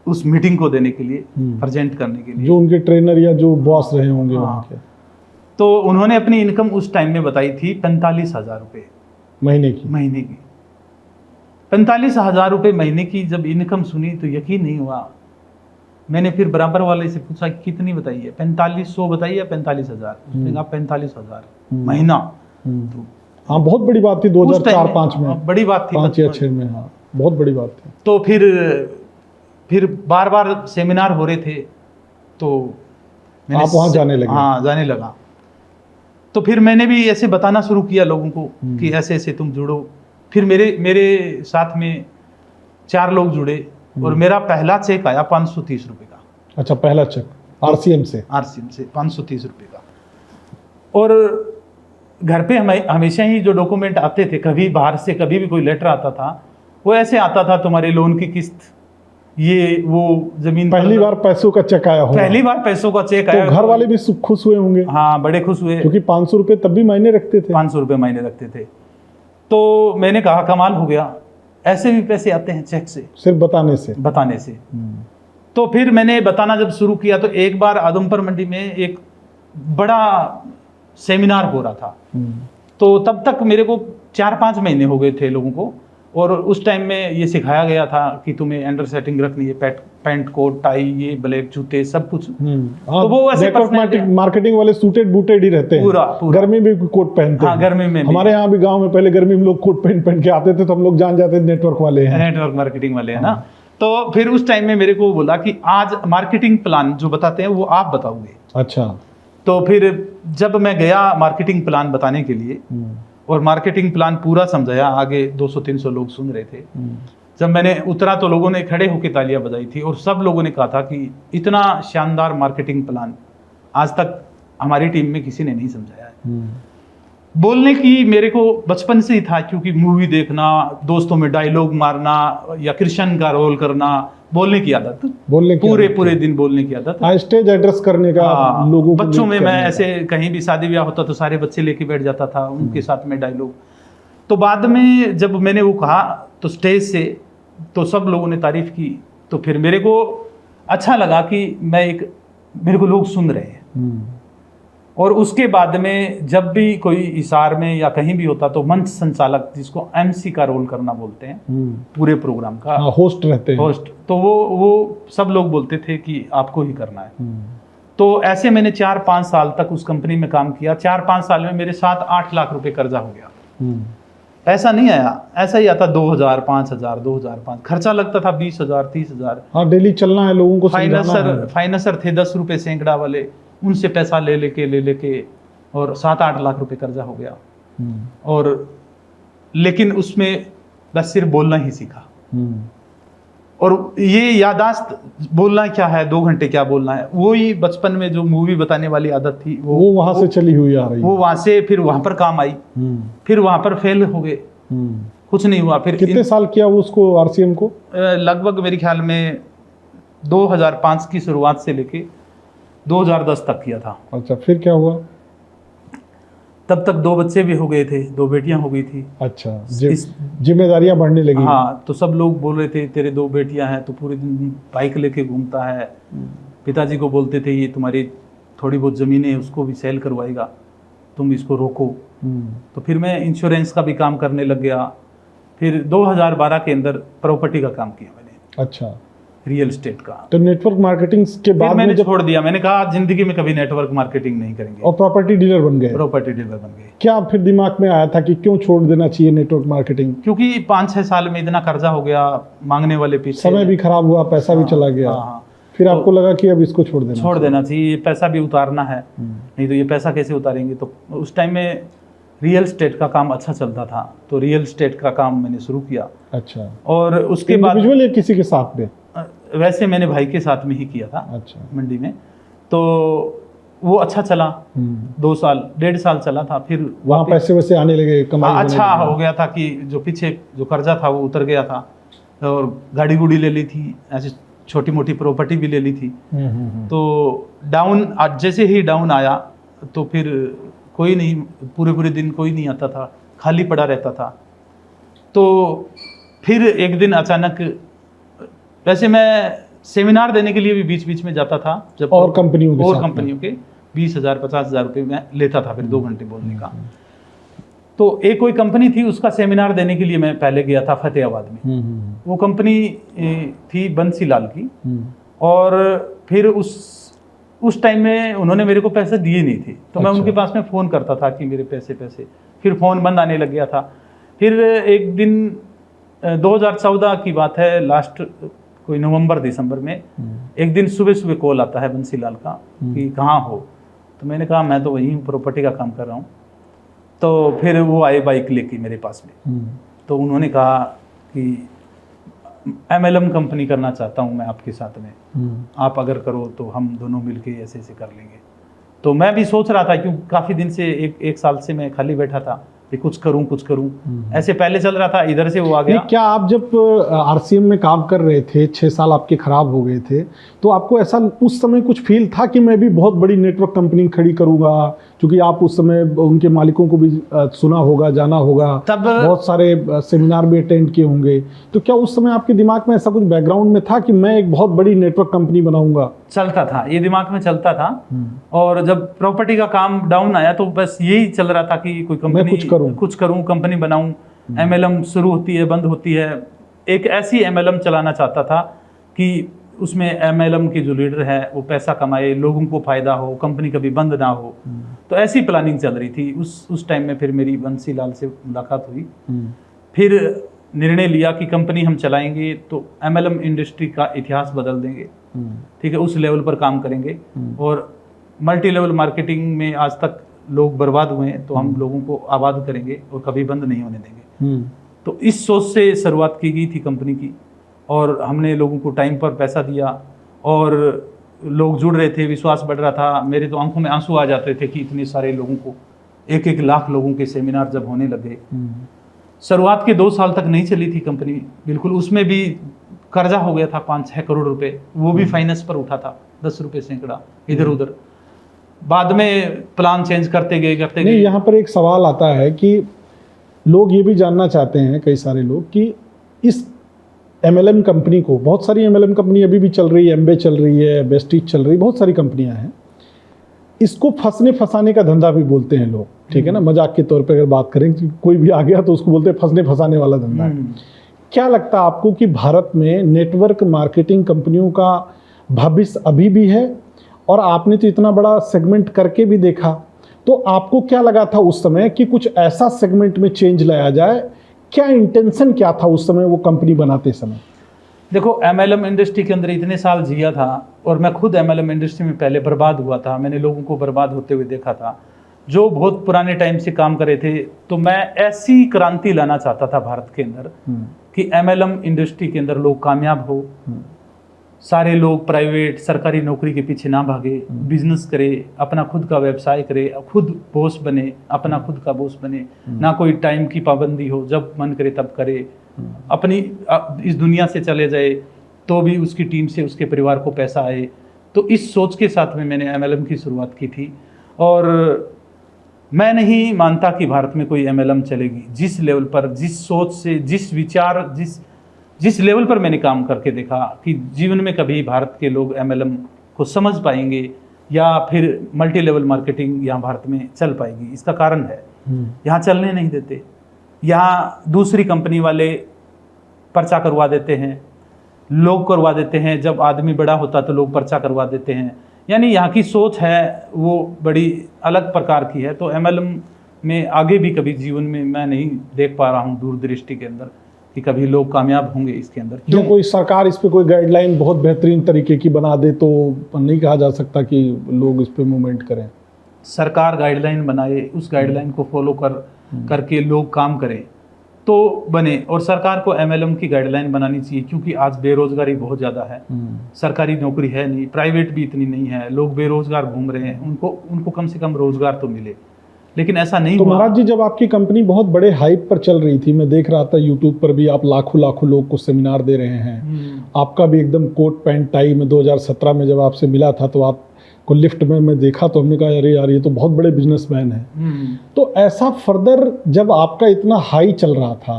उस मीटिंग को देने के लिए, प्रेजेंट करने के लिए, जो उनके ट्रेनर या जो बॉस रहे होंगे वहाँ के। तो उन्होंने अपनी इनकम उस टाइम में बताई थी 45,000 रुपये महीने की। महीने की 45,000 रुपये महीने की जब इनकम सुनी तो यकीन नहीं हुआ। मैंने फिर बराबर वाले से पूछा कितनी बताई है, 4500 बताई या 45,000? उसने कहा 45,000 महीना। तो हाँ, बहुत बड़ी बात थी 2004-05 में। बड़ी बात थी 5 या 6 में। हाँ, बहुत बड़ी बात थी। तो फिर बार बार सेमिनार हो रहे थे, तो आप वहाँ जाने लगे? हाँ, जाने लगा। तो फिर मैंने भी ऐसे बताना शुरू किया लोगों को कि ऐसे ऐसे तुम जुड़ो। फिर मेरे साथ में 4 लोग जुड़े और मेरा पहला चेक आया 530 रुपये का। अच्छा, पहला चेक आरसीएम से 530 रुपये का। और घर पे हमेशा ही जो डॉक्यूमेंट आते थे, कभी बाहर से कभी भी कोई लेटर आता था, वो ऐसे आता था तुम्हारे लोन की किस्त, ये वो जमीन। पहली बार पैसों का चेक आया होगा। पहली बार पैसों का चेक तो आया। घर वाले भी खुश हुए होंगे। हाँ, बड़े खुश हुए, क्योंकि 500 रुपये तब भी महीने रखते थे। 500 रुपये महीने रखते थे। तो मैंने कहा कमाल हो गया, ऐसे भी पैसे आते हैं चेक से, सिर्फ बताने से। तो फिर मैंने बताना जब शुरू किया तो एक बार आदमपुर मंडी में एक बड़ा सेमिनार हो रहा था। तो तब तक मेरे को 4-5 महीने हो गए थे लोगों को, और उस टाइम में ये सिखाया गया था कि तुम्हें अंडर सेटिंग रखनी है, पैंट कोट टाई, ये ब्लैक जूते, सब कुछ। तो वो ऐसे मार्केटिंग वाले सूटेड बूटेड ही रहते हैं पूरा। गर्मी में भी कोट पहनते हैं। हाँ, गर्मी में हमारे यहाँ भी गांव में पहले गर्मी में लोग कोट पहन के आते थे, तो हम लोग जान जाते थे नेटवर्क वाले हैं, नेटवर्क मार्केटिंग वाले हैं ना। तो फिर उस टाइम में मेरे को बोला कि आज मार्केटिंग प्लान जो बताते हैं वो आप बताओगे। अच्छा। तो फिर जब मैं गया मार्केटिंग प्लान बताने के लिए और मार्केटिंग प्लान पूरा समझाया, आगे 200-300 लोग सुन रहे थे। जब मैंने उतरा तो लोगों ने खड़े होकर तालियां बजाई थी और सब लोगों ने कहा था कि इतना शानदार मार्केटिंग प्लान आज तक हमारी टीम में किसी ने नहीं समझाया है। बोलने की मेरे को बचपन से ही था, क्योंकि मूवी देखना, दोस्तों में डायलॉग मारना या कृष्ण का रोल करना, बोलने की आदत, पूरे दिन बोलने की आदत, स्टेज एड्रेस करने का। लोगों बच्चों में मैं ऐसे कहीं भी शादी ब्याह होता तो सारे बच्चे लेके बैठ जाता था, उनके साथ में डायलॉग। तो बाद में जब मैंने वो कहा तो स्टेज से तो सब लोगों ने तारीफ की, तो फिर मेरे को अच्छा लगा कि मेरे को लोग सुन रहे हैं। और उसके बाद में जब भी कोई इशार में या कहीं भी होता तो मंच संचालक, जिसको एमसी का रोल करना बोलते हैं, पूरे प्रोग्राम का होस्ट रहते हैं, होस्ट, तो वो सब लोग बोलते थे कि आपको ही करना है। तो ऐसे मैंने 4-5 साल तक उस कंपनी में काम किया। 4-5 साल में मेरे 7-8 लाख रुपए कर्जा हो गया। ऐसा नहीं आया, ऐसा ही आता 2,000, 5,000, 2,005, खर्चा लगता था 20,000, 30,000। हाँ, डेली चलना है, लोगों को फाइनेंसर थे 10 रुपए सैकड़ा वाले, उनसे पैसा ले लेके और 7-8 लाख रुपए कर्जा हो गया। और लेकिन उसमें बस सिर्फ बोलना ही सीखा। और ये यादाश्त, बोलना क्या है, 2 घंटे क्या बोलना है, वो ही बचपन में जो मूवी बताने वाली आदत थी वो वहां से चली हुई आ रही है। वो वहां से फिर वहां पर काम आई। फिर वहां पर फेल हो गए, कुछ नहीं हुआ। फिर कितने साल किया वो उसको, आरसीएम को? लगभग मेरे ख्याल में 2005 की शुरुआत से लेके 2010 तक किया था। अच्छा, फिर क्या हुआ? तब तक 2 बच्चे भी हो गए थे, 2 बेटियां हो गई थी। अच्छा, जिम्मेदारियां बढ़ने लगी। हाँ, तो सब लोग बोल रहे थे तेरे 2 बेटियां हैं तो पूरे दिन बाइक लेके घूमता है। पिताजी को बोलते थे ये तुम्हारी थोड़ी बहुत ज़मीनें हैं उसको भी सेल करवाएगा, तुम इसको रोको। तो फिर मैं इंश्योरेंस का भी काम करने लग गया। फिर 2012 के अंदर प्रॉपर्टी का काम किया मैंने। अच्छा, रियल एस्टेट का। तो नेटवर्क मार्केटिंग के बाद मैंने छोड़ दिया। मैंने कहा जिंदगी में कभी नेटवर्क मार्केटिंग नहीं करेंगे। और प्रॉपर्टी डीलर बन गए? प्रॉपर्टी डीलर बन गए। क्या फिर दिमाग में आया था कि क्यों छोड़ देना चाहिए नेटवर्क मार्केटिंग? क्योंकि 5-6 साल में इतना कर्जा हो गया, मांगने वाले पीछे, समय भी खराब हुआ, पैसा भी चला गया। फिर आपको लगा कि अब इसको छोड़ देना चाहिए, ये पैसा भी उतारना है, नहीं तो ये पैसा कैसे उतारेंगे। तो उस टाइम में रियल एस्टेट का काम अच्छा चलता था, तो रियल एस्टेट का काम मैंने शुरू किया। अच्छा, और उसके बाद इंडिविजुअल या किसी के साथ में? वैसे मैंने भाई के साथ में ही किया था। अच्छा, मंडी में। तो वो अच्छा चला, 2 साल 1.5 साल चला था। फिर वहाँ पैसे वैसे आने लगे, कमाई होने अच्छा लगी। हो गया था कि जो पीछे जो कर्जा था वो उतर गया था, और गाड़ी गुड़ी ले ली थी, ऐसी छोटी मोटी प्रॉपर्टी भी ले ली थी। तो डाउन जैसे ही डाउन आया तो फिर कोई नहीं, पूरे दिन कोई नहीं आता था, खाली पड़ा रहता था। तो फिर एक दिन अचानक, वैसे मैं सेमिनार देने के लिए भी बीच बीच में जाता था, जब और कंपनियों के 20,000 50,000 रुपये मैं लेता था फिर 2 घंटे बोलने का। तो एक कोई कंपनी थी, उसका सेमिनार देने के लिए मैं पहले गया था फतेहाबाद में। वो कंपनी थी बंसीलाल की, और फिर उस टाइम में उन्होंने मेरे को पैसे दिए नहीं थे, तो मैं उनके पास में फ़ोन करता था कि मेरे पैसे। फिर फ़ोन बंद आने लग गया था। फिर एक दिन 2014 की बात है, लास्ट कोई नवंबर दिसंबर में, एक दिन सुबह सुबह कॉल आता है बंसीलाल का कि कहाँ हो। तो मैंने कहा मैं तो वहीं हूँ, प्रॉपर्टी का काम कर रहा हूँ। तो फिर वो आए बाइक लेके मेरे पास में, तो उन्होंने कहा कि MLM कंपनी करना चाहता हूँ मैं आपके साथ में, आप अगर करो तो हम दोनों मिलके ऐसे ऐसे कर लेंगे। तो मैं भी सोच रहा था, क्योंकि काफ़ी दिन से एक साल से मैं खाली बैठा था कि कुछ करूं ऐसे पहले चल रहा था, इधर से वो आ गया। क्या आप जब RCM में काम कर रहे थे, 6 साल आपके खराब हो गए थे, तो आपको ऐसा उस समय कुछ फील था कि मैं भी बहुत बड़ी नेटवर्क कंपनी खड़ी करूंगा? क्योंकि आप उस समय उनके मालिकों को भी सुना होगा, जाना होगा, तब बहुत सारे सेमिनार भी अटेंड किए होंगे, तो क्या उस समय आपके दिमाग में ऐसा कुछ बैकग्राउंड में था कि मैं एक बहुत बड़ी नेटवर्क कंपनी बनाऊंगा? चलता था, ये दिमाग में चलता था। और जब प्रॉपर्टी का काम डाउन आया तो बस यही चल रहा था कि कोई कंपनी कुछ करूं, कंपनी बनाऊं। MLM शुरू होती है, बंद होती है, एक ऐसी MLM चलाना चाहता था कि उसमें MLM की जो लीडर है वो पैसा कमाए, लोगों को फायदा हो, कंपनी कभी बंद ना हो। तो ऐसी प्लानिंग चल रही थी उस टाइम में। फिर मेरी बंसीलाल से मुलाकात हुई, फिर निर्णय लिया कि कंपनी हम चलाएंगे तो MLM इंडस्ट्री का इतिहास बदल देंगे, ठीक है, उस लेवल पर काम करेंगे। और मल्टी लेवल मार्केटिंग में आज तक लोग बर्बाद हुए हैं, तो हम लोगों को आबाद करेंगे और कभी बंद नहीं होने देंगे। तो इस सोच से शुरुआत की गई थी कंपनी की, और हमने लोगों को टाइम पर पैसा दिया, और लोग जुड़ रहे थे, विश्वास बढ़ रहा था। मेरे तो आंखों में आंसू आ जाते थे कि इतने सारे लोगों को, 1-1 लाख लोगों के सेमिनार जब होने लगे। शुरुआत के 2 साल तक नहीं चली थी कंपनी बिल्कुल, उसमें भी कर्जा हो गया था 5-6 करोड़ रुपए, वो भी फाइनेंस पर उठा था, 10 रुपये सैकड़ा इधर उधर। बाद में प्लान चेंज करते गए नहीं, यहाँ पर एक सवाल आता है कि लोग ये भी जानना चाहते हैं, कई सारे लोग, कि इस MLM कंपनी को, बहुत सारी MLM कंपनी अभी भी चल रही है, एम्बे चल रही है, बेस्टीज चल रही है, बहुत सारी कंपनियां हैं, इसको फंसने फंसाने का धंधा भी बोलते हैं लोग, ठीक है ना, मजाक के तौर पे अगर बात करें कि कोई भी आ गया तो उसको बोलते हैं फंसने फंसाने वाला धंधा है। क्या लगता है आपको कि भारत में नेटवर्क मार्केटिंग कंपनियों का भविष्य अभी भी है? और आपने तो इतना बड़ा सेगमेंट करके भी देखा, तो आपको क्या लगा था उस समय कि कुछ ऐसा सेगमेंट में चेंज लाया जाए? क्या इंटेंशन क्या था उस समय वो कंपनी बनाते समय? देखो, MLM इंडस्ट्री के अंदर इतने साल जिया था, और मैं खुद MLM इंडस्ट्री में पहले बर्बाद हुआ था, मैंने लोगों को बर्बाद होते हुए देखा था जो बहुत पुराने टाइम से काम कर रहे थे। तो मैं ऐसी क्रांति लाना चाहता था भारत के अंदर कि MLM इंडस्ट्री के अंदर लोग कामयाब हो, सारे लोग प्राइवेट सरकारी नौकरी के पीछे ना भागे, बिजनेस करे, अपना खुद का व्यवसाय करे, खुद बॉस बने, अपना खुद का बॉस बने, ना कोई टाइम की पाबंदी हो, जब मन करे तब करे, अपनी इस दुनिया से चले जाए तो भी उसकी टीम से उसके परिवार को पैसा आए। तो इस सोच के साथ में मैंने MLM की शुरुआत की थी, और मैं नहीं मानता कि भारत में कोई MLM चलेगी। जिस लेवल पर, जिस सोच से, जिस विचार, जिस लेवल पर मैंने काम करके देखा कि जीवन में कभी भारत के लोग MLM को समझ पाएंगे या फिर मल्टी लेवल मार्केटिंग यहाँ भारत में चल पाएगी। इसका कारण है, यहाँ चलने नहीं देते, यहाँ दूसरी कंपनी वाले पर्चा करवा देते हैं, लोग करवा देते हैं, जब आदमी बड़ा होता तो लोग पर्चा करवा देते हैं। यानी यहाँ की सोच है वो बड़ी अलग प्रकार की है। तो MLM में आगे भी कभी जीवन में मैं नहीं देख पा रहा हूँ दूरदृष्टि के अंदर कि कभी लोग कामयाब होंगे इसके अंदर। क्यों कोई सरकार इस पे कोई गाइडलाइन बहुत बेहतरीन तरीके की बना दे तो नहीं कहा जा सकता कि लोग इस पे मूवमेंट करें? सरकार गाइडलाइन बनाए, उस गाइडलाइन को फॉलो करके लोग काम करें, तो बने। और सरकार को एमएलएम की गाइडलाइन बनानी चाहिए, क्योंकि आज बेरोजगारी बहुत ज़्यादा है, सरकारी नौकरी है नहीं, प्राइवेट भी इतनी नहीं है, लोग बेरोजगार घूम रहे हैं, उनको कम से कम रोजगार तो मिले, लेकिन ऐसा नहीं तो हुआ। महाराज जी, जब आपकी कंपनी बहुत बड़े हाइप पर चल रही थी, मैं देख रहा था यूट्यूब पर भी आप लाखों लाखों लोग को सेमिनार दे रहे हैं, आपका भी एकदम कोट पैंट टाई में 2017 में जब आपसे मिला था तो आपको लिफ्ट में मैं देखा तो हमने कहा अरे यार ये तो बहुत बड़े बिजनेसमैन हैं। तो ऐसा फर्दर जब आपका इतना हाई चल रहा था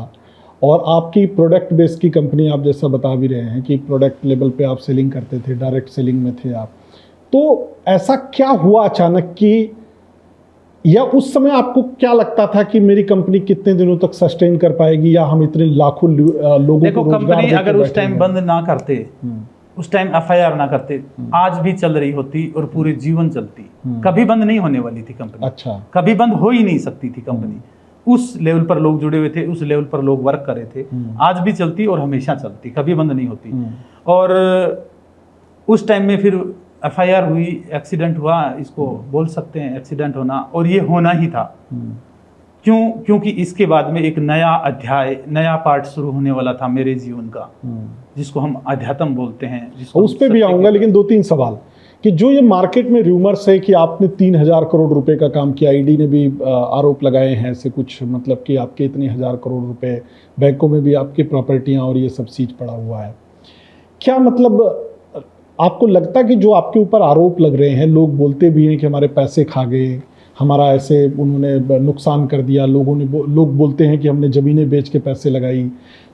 और आपकी प्रोडक्ट बेस की कंपनी, आप जैसा बता भी रहे हैं कि प्रोडक्ट लेवल पे आप सेलिंग करते थे, डायरेक्ट सेलिंग में थे आप, तो ऐसा क्या हुआ अचानक कि, या उस समय आपको क्या लगता था कि मेरी कंपनी कितने दिनों तक सस्टेन कर पाएगी, या हम इतने लाखों लोगों देखो, को रोजगार कंपनी देके अगर उस टाइम बैठेंगे? बंद ना करते, उस टाइम एफआईआर ना करते, आज भी चल रही होती और पूरे जीवन चलती, कभी बंद नहीं होने वाली थी कंपनी। अच्छा। कभी बंद हो ही नहीं सकती थी कंपनी। उस लेवल पर लोग जुड़े हुए थे, उस लेवल पर लोग वर्क कर रहे थे, आज भी चलती और हमेशा चलती, कभी बंद नहीं होती। और उस टाइम में फिर एफआईआर हुई, एक्सीडेंट हुआ, इसको बोल सकते हैं एक्सीडेंट होना, और ये होना ही था। क्योंकि इसके बाद में एक नया अध्याय, नया पार्ट शुरू होने वाला था मेरे जीवन का, जिसको हम अध्यात्म बोलते हैं। उस पर भी आऊंगा, लेकिन 2-3 सवाल कि जो ये मार्केट में रूमर्स है कि आपने 3,000 करोड़ रुपए का काम किया, ईडी ने भी आरोप लगाए हैं ऐसे कुछ, मतलब कि आपके इतने 1,000 करोड़ रुपए, बैंकों में भी आपकी प्रॉपर्टियां और ये सब चीज पड़ा हुआ है, क्या मतलब आपको लगता कि जो आपके ऊपर आरोप लग रहे हैं, लोग बोलते भी हैं कि हमारे पैसे खा गए, हमारा ऐसे उन्होंने नुकसान कर दिया, लोग बोलते हैं कि हमने ज़मीनें बेच के पैसे लगाई,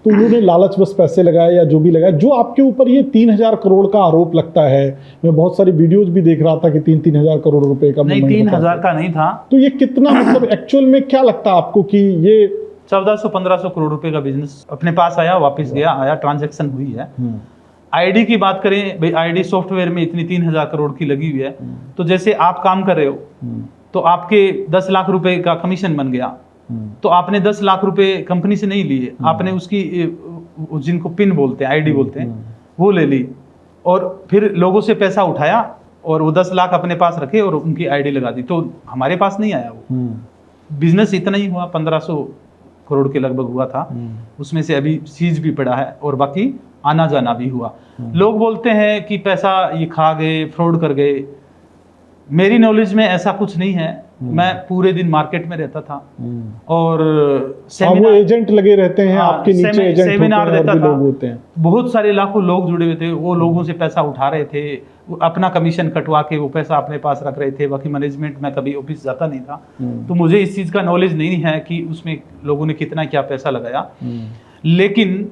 तो उन्होंने लालच बस पैसे लगाए या जो भी लगाए, जो आपके ऊपर ये 3,000 करोड़ का आरोप लगता है। मैं बहुत सारी वीडियोस भी देख रहा था कि 3,000 करोड़ रुपए का, नहीं 3,000 का नहीं था। तो ये कितना मतलब एक्चुअल में क्या लगता है आपको कि ये 1400-1500 करोड़ रुपए का बिजनेस अपने पास आया, वापस गया, आया, ट्रांजैक्शन हुई है। आईडी की बात करें भाई, आईडी सॉफ्टवेयर में इतनी 3,000 करोड़ की लगी हुई है, तो जैसे आप काम कर रहे हो तो आपके 10 लाख रुपए का कमीशन बन गया, तो आपने 10 लाख रुपए कंपनी से नहीं लिए, आपने उसकी जिनको पिन बोलते हैं, आईडी बोलते हैं, वो ले ली, और फिर लोगों से पैसा उठाया और वो 10 लाख अपने पास रखे और उनकी आईडी लगा दी, तो हमारे पास नहीं आया वो बिजनेस। इतना ही हुआ, 1,500 करोड़ के लगभग हुआ था, उसमें से अभी सीज भी पड़ा है और बाकी आना जाना भी हुआ। लोग बोलते हैं कि पैसा ये खा गए, फ्रॉड कर गए, मेरी नॉलेज में ऐसा कुछ नहीं है। मैं पूरे दिन मार्केट में रहता था और वो एजेंट लगे रहते हैं, आपके नीचे एजेंट सेमिनार देता था, लोग होते हैं, बहुत सारे लाखों लोग जुड़े हुए थे, वो लोगों से पैसा उठा रहे थे, अपना कमीशन कटवा के वो पैसा अपने पास रख रहे थे। बाकी मैनेजमेंट में कभी ऑफिस जाता नहीं था, तो मुझे इस चीज़ का नॉलेज नहीं है कि उसमें लोगों ने कितना क्या पैसा लगाया। लेकिन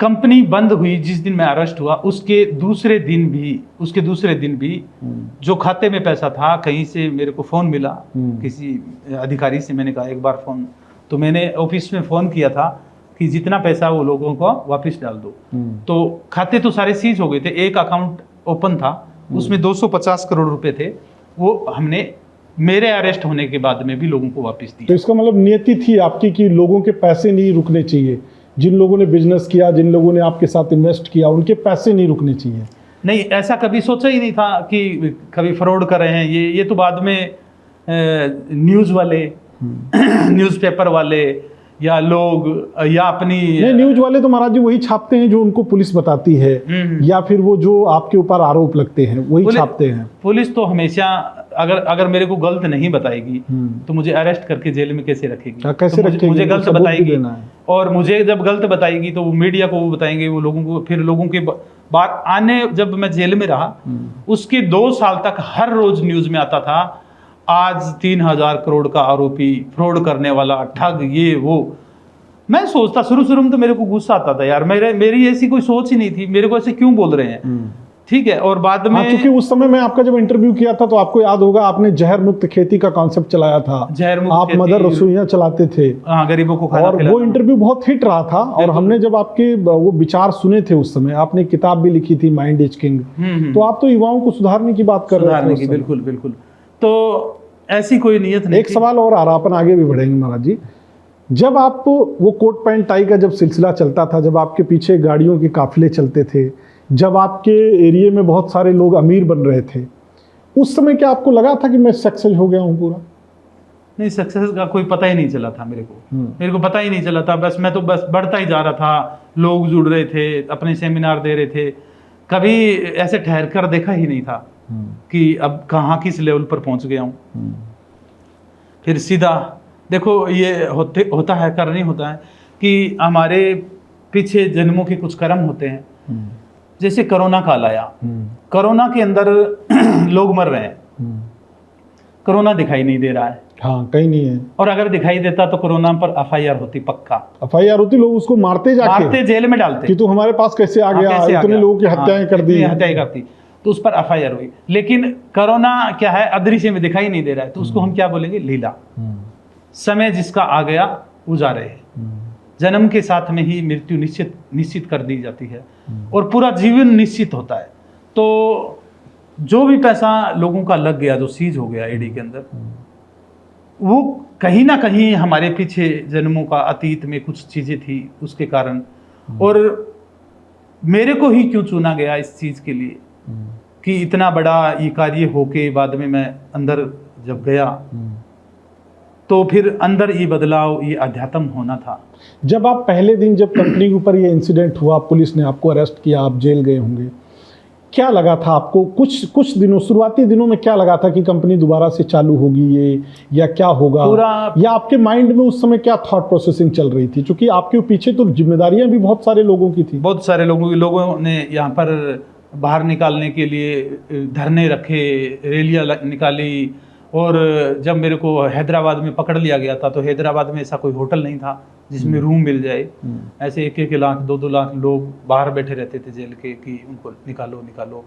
कंपनी बंद हुई जिस दिन मैं अरेस्ट हुआ, उसके दूसरे दिन भी जो खाते में पैसा था, कहीं से मेरे को फ़ोन मिला किसी अधिकारी से, मैंने कहा एक बार फ़ोन, तो मैंने ऑफिस में फ़ोन किया था कि जितना पैसा वो लोगों को वापस डाल दो। तो खाते तो सारे सीज हो गए थे, एक अकाउंट ओपन था, उसमें 250 करोड़ रुपए थे, वो हमने मेरे अरेस्ट होने के बाद में भी लोगों को वापस दिया। तो इसका मतलब नियति थी आपकी कि लोगों के पैसे नहीं रुकने चाहिए, जिन लोगों ने बिजनेस किया, जिन लोगों ने आपके साथ इन्वेस्ट किया, उनके पैसे नहीं रुकने चाहिए। नहीं, ऐसा कभी सोचा ही नहीं था कि कभी फ्रॉड कर रहे हैं। ये तो बाद में न्यूज़ वाले न्यूज़पेपर वाले या लोग या अपनी नहीं, न्यूज वाले तो महाराज जी वही छापते हैं जो उनको पुलिस बताती है, या फिर वो जो आपके ऊपर आरोप लगते हैं वही छापते हैं। पुलिस तो हमेशा अगर मेरे को गलत नहीं बताएगी तो मुझे अरेस्ट करके जेल में कैसे रखेगी? कैसे तो रखेगी? मुझे गलत बताएगी, और मुझे जब गलत बताएगी तो वो मीडिया को वो बताएंगे, वो लोगों को, फिर लोगों के बात आने, जब मैं जेल में रहा उसके 2 साल तक हर रोज न्यूज में आता था, आज 3,000 करोड़ का आरोपी, फ्रॉड करने वाला, ठग, ये वो। मैं सोचता, शुरू में तो मेरे को गुस्सा आता था, यार मेरी ऐसी कोई सोच ही नहीं थी, मेरे को ऐसे क्यों बोल रहे हैं, ठीक है। और बाद में क्योंकि उस समय मैं आपका जब इंटरव्यू किया था तो आपको याद होगा, आपने जहर मुक्त खेती का कॉन्सेप्ट चलाया था, आप मदर रसोइयां चलाते थे, गरीबों को खाना और वो इंटरव्यू बहुत हिट रहा था। और हमने जब आपके वो विचार सुने थे उस समय, आपने किताब भी लिखी थी माइंड इज किंग, तो आप तो युवाओं को सुधारने की बात कर रहे थे। बिल्कुल। तो ऐसी कोई नियत नहीं। एक सवाल और आ रहा, अपन आगे भी बढ़ेंगे महाराज जी। जब आप वो कोट पैंट टाई का जब सिलसिला चलता था, जब आपके पीछे गाड़ियों के काफिले चलते थे, जब आपके एरिया में बहुत सारे लोग अमीर बन रहे थे, उस समय क्या आपको लगा था कि मैं सक्सेस हो गया हूँ पूरा? नहीं, सक्सेस का कोई पता ही नहीं चला था मेरे को। मेरे को पता ही नहीं चला था, बस मैं तो बस बढ़ता ही जा रहा था। लोग जुड़ रहे थे, अपने सेमिनार दे रहे थे, कभी ऐसे ठहर कर देखा ही नहीं था कि अब कहाँ किस लेवल पर पहुंच गया हूँ। फिर सीधा देखो, ये होता है, करनी होता है कि हमारे पीछे जन्मों के कुछ कर्म होते हैं। जैसे कोरोना काल आया, कोरोना के अंदर लोग मर रहे हैं, कोरोना दिखाई नहीं दे रहा है। हाँ, कहीं नहीं है। और अगर दिखाई देता तो कोरोना पर एफआईआर होती, पक्का एफआईआर होती, लोग उसको मारते मारते, जेल में डालते कि तू हमारे पास कैसे आ गया, इतने लोगों की हत्याएं कर दी, हत्याएं करती, तो उस पर एफआईआर हुई। लेकिन कोरोना क्या है, अदृश्य में दिखाई नहीं दे रहा है, तो उसको हम क्या बोलेंगे, लीला। समय जिसका आ गया वो जा रहे हैं। जन्म के साथ में ही मृत्यु निश्चित कर दी जाती है और पूरा जीवन निश्चित होता है। तो जो भी पैसा लोगों का लग गया, जो सीज हो गया ईडी के अंदर, वो कहीं ना कहीं हमारे पीछे जन्मों का अतीत में कुछ चीजें थी उसके कारण। और मेरे को ही क्यों चुना गया इस चीज के लिए कि इतना बड़ा ये कार्य होके बाद में मैं अंदर जब गया तो फिर अंदर ये बदलाव, ये अध्यात्म होना था। जब आप पहले दिन, जब कंपनी के ऊपर ये इंसिडेंट हुआ, पुलिस ने आपको अरेस्ट किया, आप जेल गए होंगे, क्या लगा था आपको? कुछ दिनों, शुरुआती दिनों में क्या लगा था कि कंपनी दोबारा से चालू होगी ये, या क्या होगा पूरा, या आपके माइंड में उस समय क्या थॉट प्रोसेसिंग चल रही थी? क्योंकि आपके पीछे तो जिम्मेदारियां भी बहुत सारे लोगों की थी। बहुत सारे लोगों ने यहाँ पर बाहर निकालने के लिए धरने रखे, रैलियां निकाली। और जब मेरे को हैदराबाद में पकड़ लिया गया था, तो हैदराबाद में ऐसा कोई होटल नहीं था जिसमें रूम मिल जाए। ऐसे 1-1 लाख 2-2 लाख लोग बाहर बैठे रहते थे जेल के कि उनको निकालो।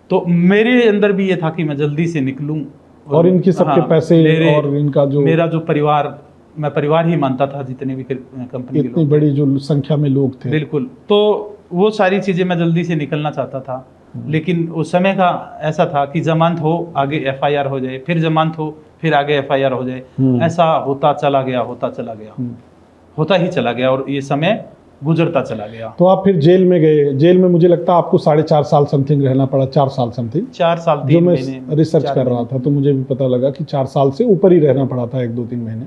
तो मेरे अंदर भी ये था कि मैं जल्दी से निकलूं। और इनकी सबके पैसे और इनका जो मेरा जो परिवार, मैं परिवार ही मानता था जितने भी कंपनी के इतनी बड़ी जो संख्या में लोग थे, बिल्कुल। तो वो सारी चीज़ें मैं जल्दी से निकलना चाहता था। लेकिन उस समय का ऐसा था कि जमानत हो, आगे एफआईआर हो जाए, फिर जमानत हो, फिर आगे एफआईआर हो जाए। ऐसा होता चला गया होता ही चला गया और ये समय गुजरता चला गया। तो आप फिर जेल में गए। जेल में मुझे लगता है आपको 4.5 साल समथिंग रहना पड़ा, 4 साल समथिंग। 4 साल 3 जो मैं महीने रिसर्च कर रहा था, तो मुझे भी पता लगा कि 4 साल से ऊपर ही रहना पड़ा था, 1-2-3 महीने।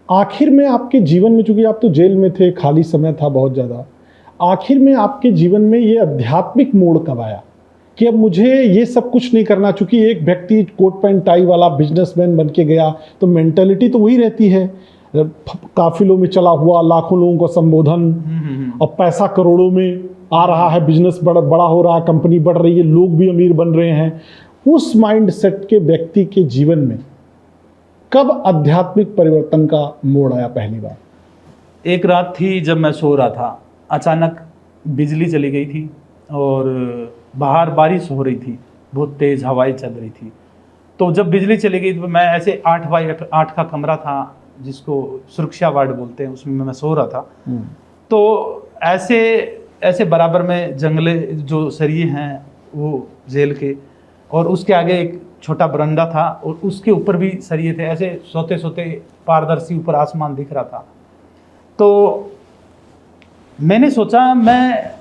आखिर में आपके जीवन में, चूंकि आप तो जेल में थे, खाली समय था बहुत ज़्यादा, आखिर में आपके जीवन में ये आध्यात्मिक मोड़ कब आया कि अब मुझे ये सब कुछ नहीं करना? चूंकि एक व्यक्ति कोट पैंट टाई वाला बिजनेसमैन बन के गया, तो मेंटेलिटी तो वही रहती है, काफिलों में चला हुआ, लाखों लोगों का संबोधन, और पैसा करोड़ों में आ रहा है, बिजनेस बड़ा हो रहा है, कंपनी बढ़ रही है, लोग भी अमीर बन रहे हैं। उस माइंड सेट के व्यक्ति के जीवन में कब आध्यात्मिक परिवर्तन का मोड़ आया पहली बार? एक रात थी जब मैं सो रहा था, अचानक बिजली चली गई थी और बाहर बारिश हो रही थी, बहुत तेज हवाएं चल रही थी। तो जब बिजली चली गई तो मैं ऐसे 8x8 का कमरा था, जिसको सुरक्षा वार्ड बोलते हैं, उसमें मैं सो रहा था। तो ऐसे बराबर में जंगले जो सरिये हैं वो जेल के, और उसके आगे एक छोटा बरंडा था और उसके ऊपर भी सरिये थे। ऐसे सोते सोते पारदर्शी ऊपर आसमान दिख रहा था। तो मैंने सोचा, मैं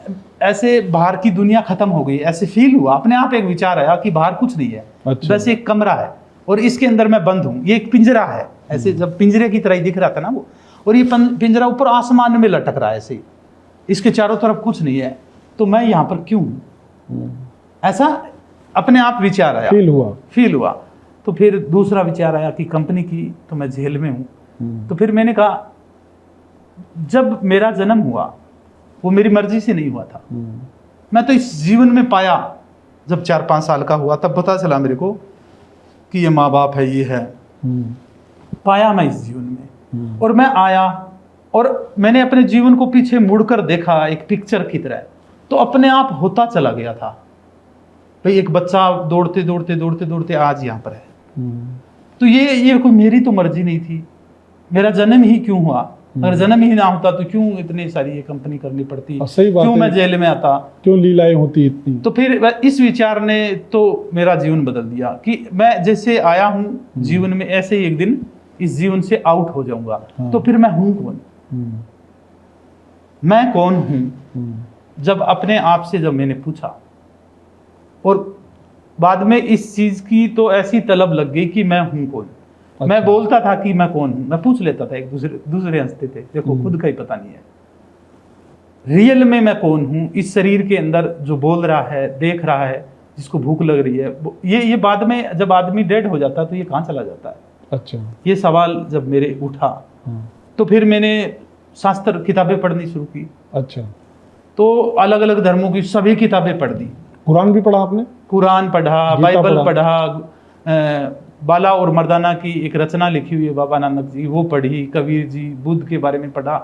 ऐसे बाहर की दुनिया खत्म हो गई, ऐसे फील हुआ, अपने आप एक विचार आया कि बाहर कुछ नहीं है। अच्छा। बस एक कमरा है और इसके अंदर मैं बंद हूँ, ये एक पिंजरा है। ऐसे जब पिंजरे की तरह ही दिख रहा था ना वो, और ये पिंजरा ऊपर आसमान में लटक रहा है ऐसे, इसके चारों तरफ कुछ नहीं है, तो मैं यहाँ पर क्यों हूँ? ऐसा अपने आप विचार आया, फील हुआ। तो फिर दूसरा विचार आया कि कंपनी की तो मैं जेल में हूँ। तो फिर मैंने कहा, जब मेरा जन्म हुआ वो मेरी मर्जी से नहीं हुआ था। मैं तो इस जीवन में पाया, जब 4-5 साल का हुआ तब पता चला मेरे को कि ये माँ बाप है, ये है। पाया मैं इस जीवन में, और मैं आया और मैंने अपने जीवन को पीछे मुड़कर देखा एक पिक्चर की तरह, तो अपने आप होता चला गया था। भाई एक बच्चा दौड़ते दौड़ते आज यहाँ पर है। तो ये कोई मेरी तो मर्जी नहीं थी, मेरा जन्म ही क्यों हुआ? अगर जन्म ही ना होता तो क्यों इतनी सारी ये कंपनी करनी पड़ती? क्यों मैं जेल में आता? क्यों लीलाएं होती इतनी? तो फिर इस विचार ने तो मेरा जीवन बदल दिया कि मैं जैसे आया हूँ जीवन में, ऐसे ही एक दिन इस जीवन से आउट हो जाऊंगा। तो फिर मैं हूँ कौन? मैं कौन हूँ? जब अपने आप से जब मैंने पूछा, और बाद में इस चीज की तो ऐसी तलब लग गई कि मैं हूँ कौन। मैं बोलता था कि मैं कौन हूँ, मैं पूछ लेता था, एक दूसरे हंसते थे, देखो खुद का ही पता नहीं है रियल में मैं कौन हूँ। इस शरीर के अंदर जो बोल रहा है, देख रहा है, जिसको भूख लग रही है, ये बाद में जब आदमी डेड हो जाता है तो ये कहाँ चला जाता है। अच्छा। ये सवाल जब मेरे उठा तो फिर मैंने शास्त्र किताबें पढ़नी शुरू की। अच्छा। तो अलग अलग धर्मों की सभी किताबें पढ़ दी। कुरान भी पढ़ा आपने? कुरान पढ़ा, बाइबल पढ़ा, बाला और मर्दाना की एक रचना लिखी हुई है बाबा नानक जी, वो पढ़ी, कबीर जी, बुद्ध के बारे में पढ़ा,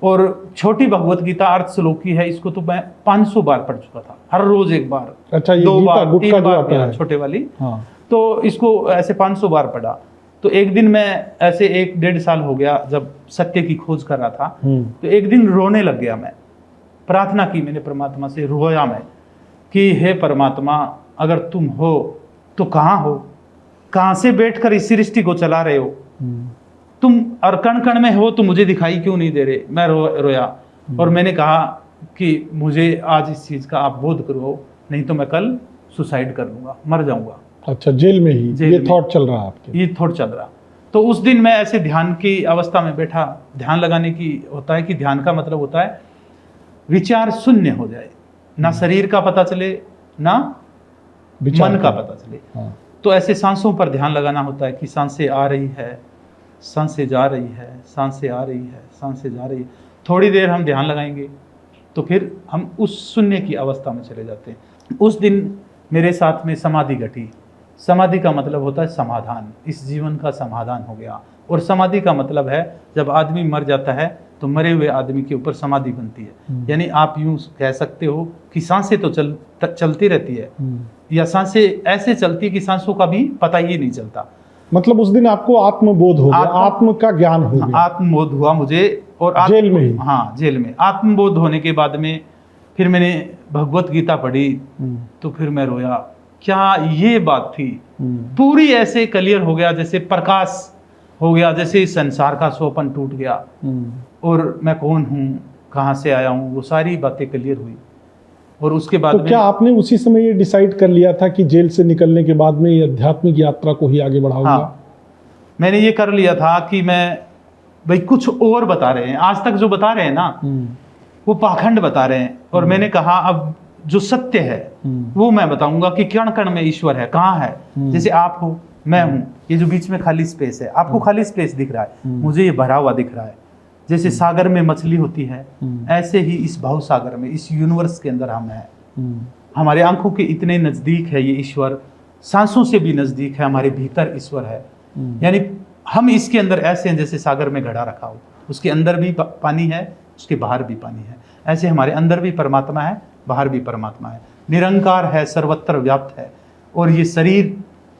और छोटी भगवत गीता अर्थ श्लोकी है, इसको तो मैं 500 बार पढ़ चुका था, हर रोज एक बार। अच्छा, ये 2 गीता बार, गुटका 3 जो बार आता है। छोटे वाली। हाँ। तो इसको ऐसे 500 बार पढ़ा। तो एक दिन मैं ऐसे 1-1.5 साल हो गया जब सत्य की खोज कर रहा था, तो एक दिन रोने लग गया मैं। प्रार्थना की मैंने परमात्मा से, रोया मैं कि हे परमात्मा, अगर तुम हो तो कहाँ हो, कहाँ से बैठकर इस सृष्टि को चला रहे हो तुम, और कण कण में हो तो मुझे दिखाई क्यों नहीं दे रहे। मैं रोया और मैंने कहा कि मुझे आज इस चीज़ का आप बोध करो, नहीं तो मैं कल सुसाइड कर लूँगा, मर जाऊँगा। अच्छा, जेल में ही ये थॉट चल रहा है आपके? ये थॉट चल रहा। तो उस दिन मैं ऐसे ध्यान की अवस्था में बैठा, ध्यान लगाने की होता है कि ध्यान का मतलब होता है विचार शून्य हो जाए, ना शरीर का पता चले ना मन का पता चले। हाँ। तो ऐसे सांसों पर ध्यान लगाना होता है कि सांसें आ रही है, सांसें जा रही है, सांसें आ रही है, सांसें जा रही है। थोड़ी देर हम ध्यान लगाएंगे तो फिर हम उस शून्य की अवस्था में चले जाते हैं। उस दिन मेरे साथ में समाधि घटी। समाधि का मतलब होता है समाधान, इस जीवन का समाधान हो गया। और समाधि का मतलब है जब आदमी मर जाता है तो मरे हुए आदमी के ऊपर समाधि बनती है। यानी आप यूं कह सकते हो कि सांसें तो चलती रहती है, या सांसें ऐसे चलती कि सांसों का भी पता ही नहीं चलता। मतलब उस दिन आपको आत्मबोध हो गया, आत्म का ज्ञान हो गया। आत्मबोध हुआ मुझे, और जेल में ही? हाँ, जेल में। आत्मबोध होने के बाद में फिर मैंने भगवत गीता पढ़ी, तो फिर मैं रोया, क्या ये बात थी। पूरी ऐसे क्लियर हो गया, जैसे प्रकाश हो गया, जैसे इस संसार का सोपन टूट गया और मैं कौन हूँ, कहाँ से आया हूँ, वो सारी बातें क्लियर हुई। और उसके बाद तो क्या आपने उसी समय ये डिसाइड कर लिया था कि जेल से निकलने के बाद में ये आध्यात्मिक यात्रा को ही आगे बढ़ाऊंगा? हाँ, मैंने ये कर लिया था कि मैं भाई कुछ और बता रहे हैं, आज तक जो बता रहे हैं ना वो पाखंड बता रहे हैं, और मैंने कहा अब जो सत्य है वो मैं बताऊंगा कि कण कण में ईश्वर है, कहाँ है। जैसे आप हो, मैं हूँ, ये जो बीच में खाली स्पेस है, आपको खाली स्पेस दिख रहा है, मुझे ये भरा हुआ दिख रहा है। जैसे सागर में मछली होती है, ऐसे ही इस भाव सागर में, इस यूनिवर्स के अंदर हम हैं। हमारे आंखों के इतने नजदीक है ये ईश्वर, सांसों से भी नजदीक है, हमारे भीतर ईश्वर है। यानी हम इसके अंदर ऐसे हैं जैसे सागर में घड़ा रखा हो, उसके अंदर भी पानी है, उसके बाहर भी पानी है। ऐसे हमारे अंदर भी परमात्मा है, बाहर भी परमात्मा है, निरंकार है, सर्वत्र व्याप्त है। और ये शरीर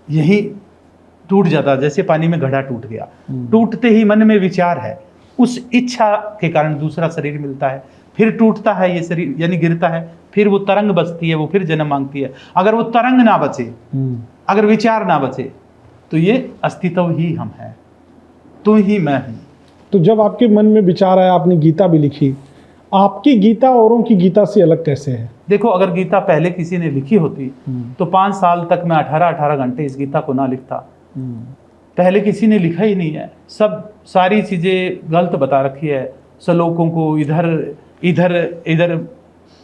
यही टूट जाता है, जैसे पानी में घड़ा टूट गया, टूटते ही मन में विचार है, उस इच्छा के कारण दूसरा शरीर मिलता है, फिर टूटता है ये शरीर, यानी गिरता है, फिर वो तरंग बचती है, वो फिर जन्म मांगती है। अगर वो तरंग ना बचे, अगर विचार ना बचे, तो ये अस्तित्व ही हम हैं, तू ही मैं हूं। तो जब आपके मन में विचार आया, आपने गीता भी लिखी, आपकी गीता औरों की गीता से अलग कैसे है? देखो, अगर गीता पहले किसी ने लिखी होती तो 5 साल तक मैं 18-18 घंटे इस गीता को ना लिखता। पहले किसी ने लिखा ही नहीं है, सब सारी चीजें गलत बता रखी है। श्लोकों को इधर इधर इधर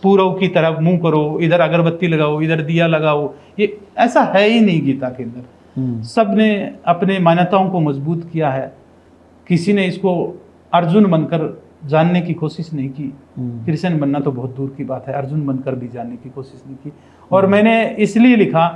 पूर्व की तरफ मुंह करो, इधर अगरबत्ती लगाओ, इधर दिया लगाओ, ये ऐसा है ही नहीं गीता के अंदर। सब ने अपने मान्यताओं को मजबूत किया है, किसी ने इसको अर्जुन बनकर जानने की कोशिश नहीं की। कृष्ण बनना तो बहुत दूर की बात है, अर्जुन बनकर भी जानने की कोशिश नहीं की। और मैंने इसलिए लिखा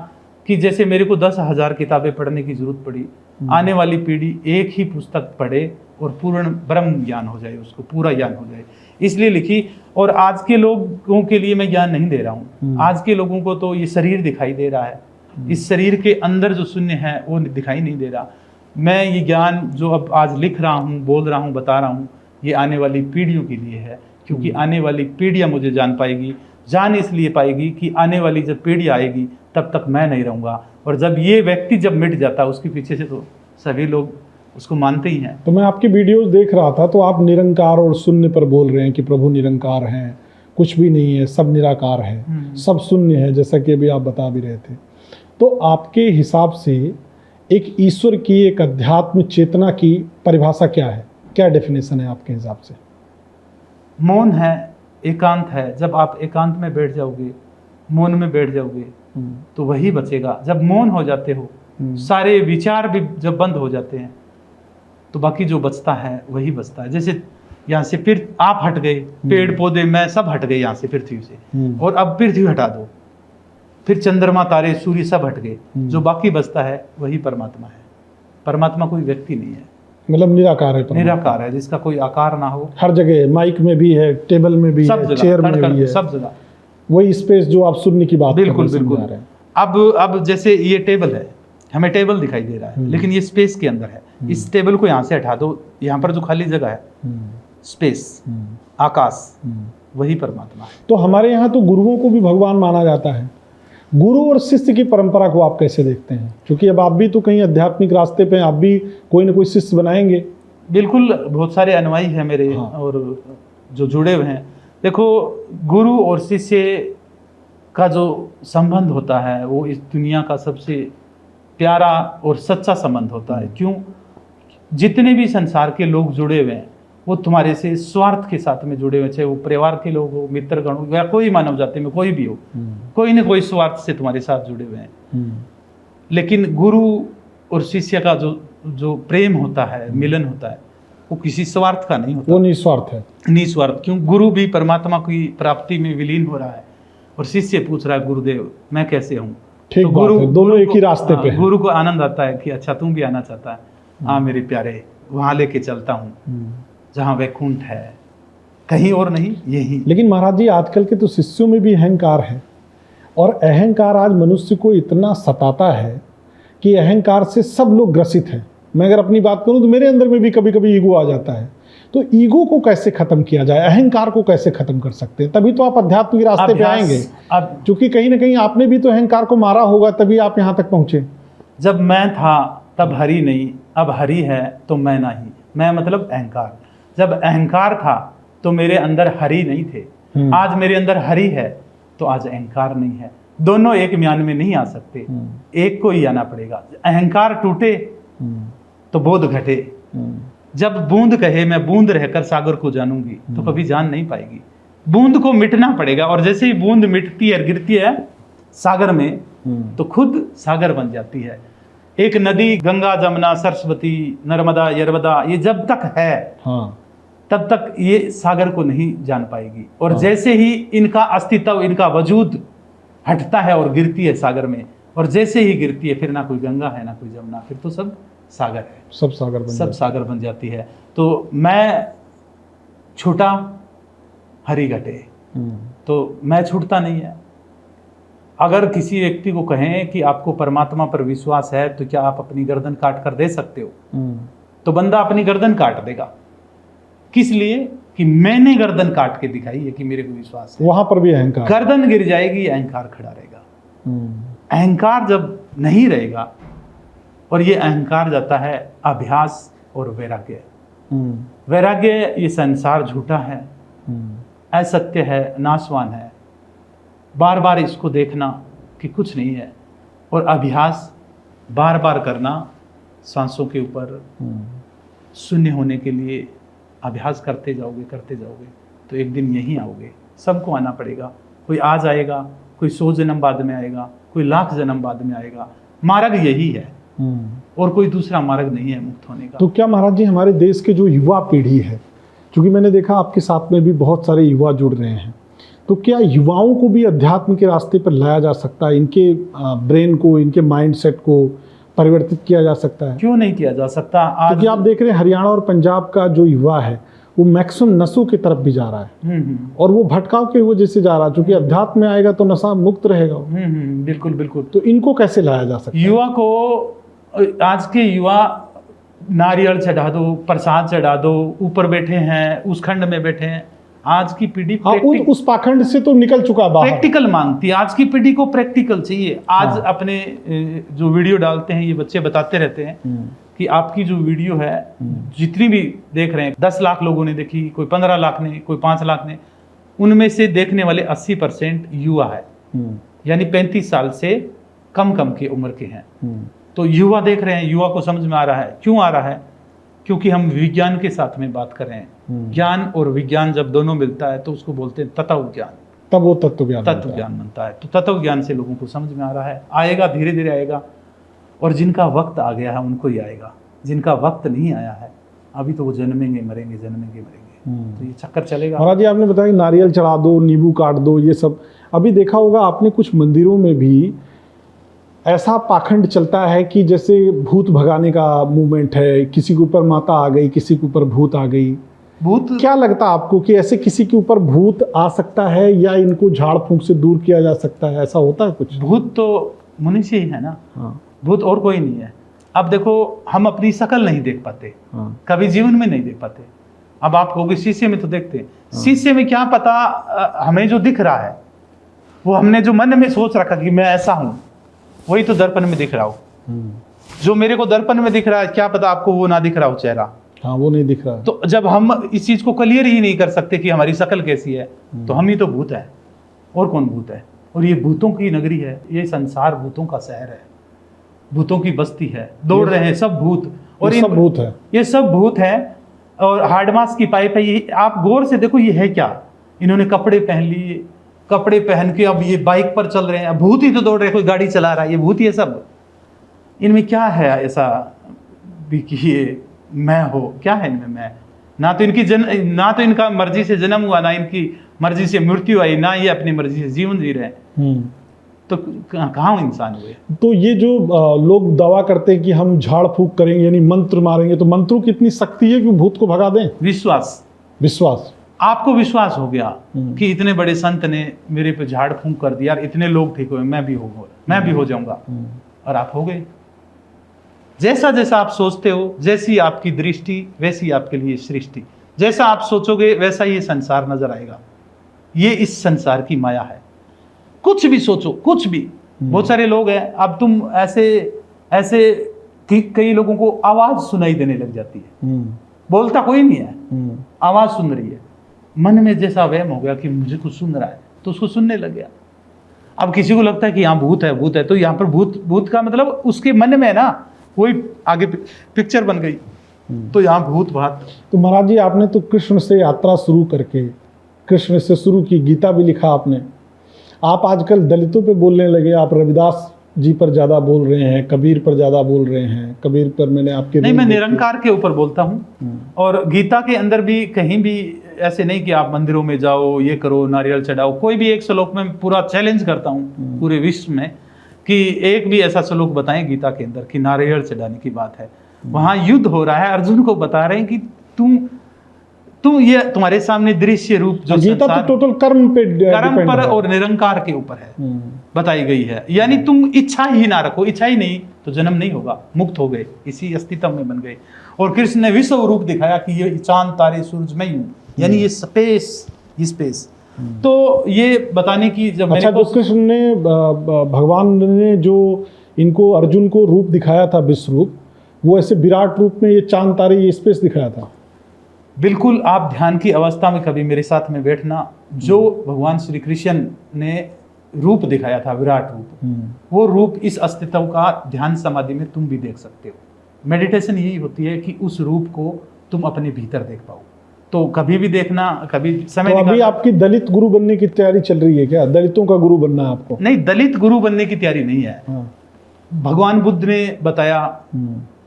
कि जैसे मेरे को 10,000 किताबें पढ़ने की जरूरत पड़ी, आने वाली पीढ़ी एक ही पुस्तक पढ़े और पूर्ण ब्रह्म ज्ञान हो जाए, उसको पूरा ज्ञान हो जाए, इसलिए लिखी। और आज के लोगों के लिए मैं ज्ञान नहीं दे रहा हूँ, आज के लोगों को तो ये शरीर दिखाई दे रहा है, इस शरीर के अंदर जो शून्य है वो दिखाई नहीं दे रहा। मैं ये ज्ञान जो अब आज लिख रहा हूँ, बोल रहा हूँ, बता रहा हूँ, ये आने वाली पीढ़ियों के लिए है, क्योंकि आने वाली पीढ़ियाँ मुझे जान पाएगी। जान इसलिए पाएगी कि आने वाली जब पीढ़ी आएगी तब तक मैं नहीं रहूँगा, और जब ये व्यक्ति जब मिट जाता है उसके पीछे से तो सभी लोग उसको मानते ही हैं। तो मैं आपकी वीडियोस देख रहा था, तो आप निरंकार और शून्य पर बोल रहे हैं कि प्रभु निरंकार हैं, कुछ भी नहीं है, सब निराकार है, सब शून्य है, जैसा कि अभी आप बता भी रहे थे। तो आपके हिसाब से एक ईश्वर की, एक अध्यात्म चेतना की परिभाषा क्या है, क्या डेफिनेशन है आपके हिसाब से? मौन है, एकांत है। जब आप एकांत में बैठ जाओगे, मौन में बैठ जाओगे, तो वही बचेगा। जब मौन हो जाते हो, सारे विचार भी जब बंद हो जाते हैं, तो बाकी जो बचता है वही बचता है। जैसे यहाँ से फिर आप हट गए, पेड़ पौधे मैं सब हट गए यहाँ से पृथ्वी से, और अब पृथ्वी हटा दो, फिर चंद्रमा तारे सूर्य सब हट गए, जो बाकी बचता है वही परमात्मा है। परमात्मा कोई व्यक्ति नहीं है, मतलब निराकार है परमात्मा। निराकार है, जिसका कोई आकार ना हो। हर जगह, माइक में भी है, टेबल में भी सब है, जगह, चेयर में कण-कण भी पे, है, सब जगह। वही स्पेस जो आप शून्य की बात बिल्कुल समझा बिल्कुल। रहे हैं। अब जैसे ये टेबल है, हमें टेबल दिखाई दे रहा है, लेकिन ये स्पेस के अंदर है। इस टेबल को यहाँ से हटा दो, यहाँ पर जो खाली जगह है, स्पेस, आकाश, वही परमात्मा है। तो हमारे यहाँ तो गुरुओं को भी भगवान माना जाता है। गुरु और शिष्य की परंपरा को आप कैसे देखते हैं? क्योंकि अब आप भी तो कहीं आध्यात्मिक रास्ते पे, आप भी कोई ना कोई शिष्य बनाएंगे। बिल्कुल, बहुत सारे अनुयायी हैं मेरे, हाँ। और जो जुड़े हुए हैं। देखो, गुरु और शिष्य का जो संबंध होता है वो इस दुनिया का सबसे प्यारा और सच्चा संबंध होता है। क्यों? जितने भी संसार के लोग जुड़े हुए हैं वो तुम्हारे से स्वार्थ के साथ में जुड़े हुए, चाहे वो परिवार के लोग हो, मित्रगण हो, या कोई मानव जाति में कोई भी हो, कोई न कोई स्वार्थ से तुम्हारे साथ जुड़े हुए हैं। लेकिन गुरु और शिष्य का जो प्रेम होता है, मिलन होता है, वो किसी स्वार्थ का नहीं होता, वो निस्वार्थ है। निस्वार्थ। क्यों? गुरु भी परमात्मा की प्राप्ति में विलीन हो रहा है, और शिष्य पूछ रहा है, गुरुदेव मैं कैसे हूँ? ठीक तो बात है, दोनों एक ही रास्ते पे हैं। गुरु को आनंद आता है कि अच्छा तुम भी आना चाहता है, हाँ मेरे प्यारे, वहां लेके चलता हूँ जहाँ वैकुंठ है, कहीं और नहीं, यही। लेकिन महाराज जी, आजकल के तो शिष्यों में भी अहंकार है, और अहंकार आज मनुष्य को इतना सताता है कि अहंकार से सब लोग ग्रसित हैं। मैं अगर अपनी बात करूं तो मेरे अंदर में भी कभी कभी ईगो आ जाता है। तो ईगो को कैसे खत्म किया जाए, अहंकार को कैसे खत्म कर सकते हैं? तभी तो आप अध्यात्म के रास्ते पे आएंगे। अब क्योंकि कहीं ना कहीं आपने भी तो अहंकार को मारा होगा, तभी आप यहाँ तक पहुंचे। जब मैं था तब हरि नहीं, अब हरि है तो मैं नहीं। मैं मतलब अहंकार। जब अहंकार था तो मेरे अंदर हरि नहीं थे, आज मेरे अंदर हरि है तो आज अहंकार नहीं है। दोनों एक म्यान में नहीं आ सकते, एक को ही आना पड़ेगा। अहंकार टूटे तो बोध घटे। जब बूंद कहे मैं बूंद रहकर सागर को जानूंगी, तो कभी जान नहीं पाएगी। बूंद को मिटना पड़ेगा, और जैसे ही बूंद मिटती है, गिरती है सागर में, तो खुद सागर बन जाती है। एक नदी, गंगा, जमुना, सरस्वती, नर्मदा, यरमदा, ये जब तक है तब तक ये सागर को नहीं जान पाएगी। और जैसे ही इनका अस्तित्व, इनका वजूद हटता है और गिरती है सागर में, और जैसे ही गिरती है, फिर ना कोई गंगा है ना कोई जमुना, फिर तो सब सागर है, सब सागर बन जाती है। तो मैं छूटा हरि घटे, तो मैं छूटता नहीं है। अगर किसी व्यक्ति को कहें कि आपको परमात्मा पर विश्वास है तो क्या आप अपनी गर्दन काट कर दे सकते हो, तो बंदा अपनी गर्दन काट देगा। किस लिए? कि मैंने गर्दन काट के दिखाई है कि मेरे को विश्वास है। वहां पर भी अहंकार, गर्दन गिर जाएगी, अहंकार खड़ा रहेगा। अहंकार जब नहीं रहेगा, और ये अहंकार जाता है अभ्यास और वैराग्य। वैराग्य, ये संसार झूठा है, असत्य है, नाशवान है, बार बार इसको देखना कि कुछ नहीं है, और अभ्यास बार बार करना, सांसों के ऊपर शून्य होने के लिए अभ्यास करते जाओगे तो एक दिन यहीं आओगे। सबको आना पड़ेगा। कोई आज आएगा, कोई 100 जन्म बाद में आएगा, कोई 1,00,000 जन्म बाद में आएगा। मार्ग यही है, और कोई दूसरा मार्ग नहीं है मुक्त होने का। तो क्या महाराज जी, हमारे देश के जो युवा पीढ़ी है, क्योंकि मैंने देखा आपके साथ में भी बहुत सारे युवा जुड़ रहे हैं, तो क्या युवाओं को भी अध्यात्म के रास्ते पर लाया जा सकता है? इनके ब्रेन को, इनके माइंडसेट को परिवर्तित किया जा सकता है? क्यों नहीं किया जा सकता? आज क्योंकि आप देख रहे हैं हरियाणा और पंजाब का जो युवा है वो मैक्सिमम नशों की तरफ भी जा रहा है, और वो भटकाव के वजह से जा रहा है। क्योंकि अध्यात्म में आएगा तो नशा मुक्त रहेगा। बिल्कुल बिल्कुल। तो इनको कैसे लाया जा सकता है? युवा को, आज के युवा नारियल चढ़ा दो, प्रसाद चढ़ा दो, ऊपर बैठे हैं, उस खंड में बैठे हैं। आज की पीढ़ी उस पाखंड से तो निकल चुका बाहर, प्रैक्टिकल मांगती है। आज की पीढ़ी को प्रैक्टिकल चाहिए। आज अपने जो वीडियो डालते हैं, ये बच्चे बताते रहते हैं कि आपकी जो वीडियो है, जितनी भी देख रहे हैं, 10 लाख लोगों ने देखी, कोई 15 लाख ने, कोई 5 लाख ने, उनमें से देखने वाले 80% युवा है, यानी 35 साल से कम की उम्र के हैं। तो युवा देख रहे हैं, युवा को समझ में आ रहा है। क्यों आ रहा है? क्योंकि हम विज्ञान के साथ में बात कर रहे हैं। ज्ञान और विज्ञान जब दोनों मिलता है तो उसको बोलते हैं तत्व ज्ञान। तब वो तत्व ज्ञान तत्व ज्ञान बनता है। तो तत्व ज्ञान से लोगों को समझ में आ रहा है, आएगा, धीरे धीरे आएगा। और जिनका वक्त आ गया है उनको ही आएगा, जिनका वक्त नहीं आया है अभी तो वो जन्मेंगे मरेंगे, जन्मेंगे मरेंगे। तो ये चक्कर चलेगा। महाराज जी, आपने बताया कि नारियल चढ़ा दो, नींबू काट दो, ये सब अभी देखा होगा आपने कुछ मंदिरों में भी ऐसा पाखंड चलता है कि जैसे भूत भगाने का मूवमेंट है, किसी के ऊपर माता आ गई, किसी के ऊपर भूत आ गई। भूत, क्या लगता है आपको कि ऐसे किसी के ऊपर भूत आ सकता है या इनको झाड़ फूंक से दूर किया जा सकता है? ऐसा होता है कुछ? भूत तो मनुष्य ही है ना। हाँ, भूत और कोई नहीं है। अब देखो, हम अपनी शक्ल नहीं देख पाते, हाँ, कभी जीवन में नहीं देख पाते। अब आप कहोगे शीशे में तो देखते हैं, शीशे में क्या पता हमें जो दिख रहा है वो हमने जो मन में सोच रखा कि मैं ऐसा हूं, वही तो दर्पण में दिख रहा हो। जो मेरे को दर्पण में दिख रहा है, क्या पता आपको वो ना दिख रहा हो चेहरा। हाँ, वो नहीं दिख रहा है। तो जब हम इस चीज को क्लियर ही नहीं कर सकते कि हमारी शक्ल कैसी है, तो हम ही तो भूत है, और कौन भूत है? और ये भूतों की नगरी है, ये संसार भूतों का शहर है, भूतों की बस्ती है, दौड़ रहे हैं सब भूत। और ये सब भूत है, ये सब भूत है। और हार्डमास की पाइप है ये। आप गौर से देखो ये है क्या? इन्होंने कपड़े पहन लिए, कपड़े पहन के अब ये बाइक पर चल रहे हैं। भूत ही तो दौड़ रहे हैं, कोई गाड़ी चला रहा है, ये भूत ही है सब। इनमें क्या है ऐसा भी कि ये मैं हो? क्या है इनमें मैं? ना तो इनका मर्जी से जन्म हुआ, ना इनकी मर्जी से मृत्यु आई, ना ये अपनी मर्जी से जीवन जी रहे हैं। तो कहाँ इंसान हुए? तो ये जो लोग दावा करते हैं कि हम झाड़ फूक करेंगे यानी मंत्र मारेंगे, तो मंत्रों की इतनी शक्ति है कि भूत को भगा दें? विश्वास। आपको विश्वास हो गया कि इतने बड़े संत ने मेरे पे झाड़ फूंक कर दिया, इतने लोग ठीक हुए, मैं भी हो जाऊंगा। और आप हो गए। जैसा जैसा आप सोचते हो, जैसी आपकी दृष्टि वैसी आपके लिए सृष्टि। जैसा आप सोचोगे वैसा ये संसार नजर आएगा। ये इस संसार की माया है। कुछ भी सोचो, कुछ भी। बहुत सारे लोग हैं, अब तुम ऐसे कई लोगों को आवाज सुनाई देने लग जाती है, बोलता कोई नहीं है, आवाज सुन रही है। मन में जैसा वहम हो गया कि मुझे कुछ सुन रहा है, तो उसको सुनने लग गया। अब किसी को लगता है कि यहाँ भूत है, तो यहाँ पर भूत का मतलब उसके मन में है ना, वही आगे पिक्चर बन गई, तो यहाँ भूत भात। तो महाराज जी, आपने तो कृष्ण से यात्रा शुरू करके कृष्ण से शुरू की, गीता भी लिखा आपने। आप आजकल दलितों पे बोलने लगे, आप रविदास जी पर ज़्यादा बोल रहे हैं, कबीर पर ज़्यादा बोल रहे हैं। कबीर पर मैंने आपके नहीं, मैं निरंकार के ऊपर बोलता हूँ। और गीता के अंदर भी कहीं भी ऐसे नहीं कि आप मंदिरों में जाओ, ये करो, नारियल चढ़ाओ। कोई भी एक श्लोक में पूरा चैलेंज करता हूँ पूरे विश्व में कि एक भी ऐसा श्लोक बताएं गीता के अंदर कि नारियल चढ़ाने की बात है। वहाँ युद्ध हो रहा है, अर्जुन को बता रहे हैं कि तुम ये तुम्हारे सामने दृश्य रूप जो गीता तो टोटल कर्म पर और निरंकार के ऊपर है बताई गई है। यानी तुम इच्छा ही ना रखो, इच्छा ही नहीं तो जन्म नहीं होगा, मुक्त हो गए, इसी अस्तित्व में बन गए। और कृष्ण ने विश्व रूप दिखाया कि ये चांद तारे सूरज मैं हूँ, यानी ये स्पेस। तो ये बताने की जब अच्छा, तो कृष्ण ने भगवान ने जो इनको अर्जुन को रूप दिखाया था विश्व रूप, वो ऐसे विराट रूप में ये चांद तारे ये स्पेस दिखाया था। बिल्कुल। आप ध्यान की अवस्था में कभी मेरे साथ में बैठना, जो भगवान श्री कृष्ण ने रूप दिखाया था विराट रूप, वो रूप इस अस्तित्व का ध्यान समाधि में तुम भी देख सकते हो। मेडिटेशन यही होती है कि उस रूप को तुम अपने भीतर देख पाओ। तो कभी भी देखना, कभी समय तो अभी आपकी दलित गुरु बनने की तैयारी चल रही है क्या? दलितों का गुरु बनना है आपको? नहीं, दलित गुरु बनने की तैयारी नहीं है। भगवान बुद्ध ने बताया,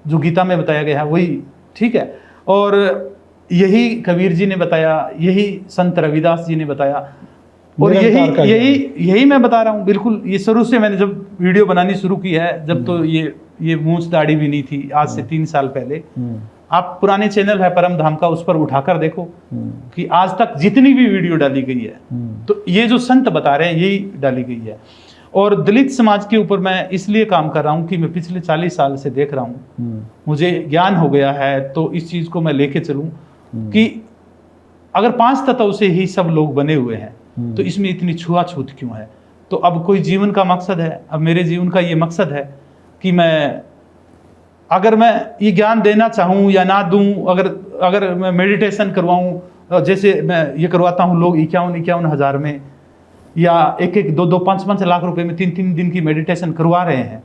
जो गीता में बताया गया है वही ठीक है, और यही कबीर जी ने बताया, यही संत रविदास जी ने बताया, और यही मैं बता रहा हूँ। बिल्कुल, ये शुरू से मैंने जब वीडियो बनानी शुरू की है, जब तो ये मूंछ दाढ़ी भी नहीं थी, आज से 3 साल पहले। आप पुराने चैनल है परम धाम का, उस पर उठाकर देखो कि आज तक जितनी भी वीडियो डाली गई है, तो ये जो संत बता रहे हैं यही डाली गई है। और दलित समाज के ऊपर मैं इसलिए काम कर रहा हूँ कि मैं पिछले 40 साल से देख रहा हूँ, मुझे ज्ञान हो गया है, तो इस चीज को मैं लेके चलूँ कि अगर 5 तत्व से ही सब लोग बने हुए हैं, तो इसमें इतनी छुआछूत क्यों है? तो अब कोई जीवन का मकसद है, अब मेरे जीवन का ये मकसद है कि अगर मैं ये ज्ञान देना चाहूँ या ना दूँ, अगर मैं मेडिटेशन करवाऊँ, जैसे मैं ये करवाता हूँ लोग 51 हज़ार में, या एक एक दो दो 5-5 लाख रुपए में 3-3 दिन की मेडिटेशन करवा रहे हैं।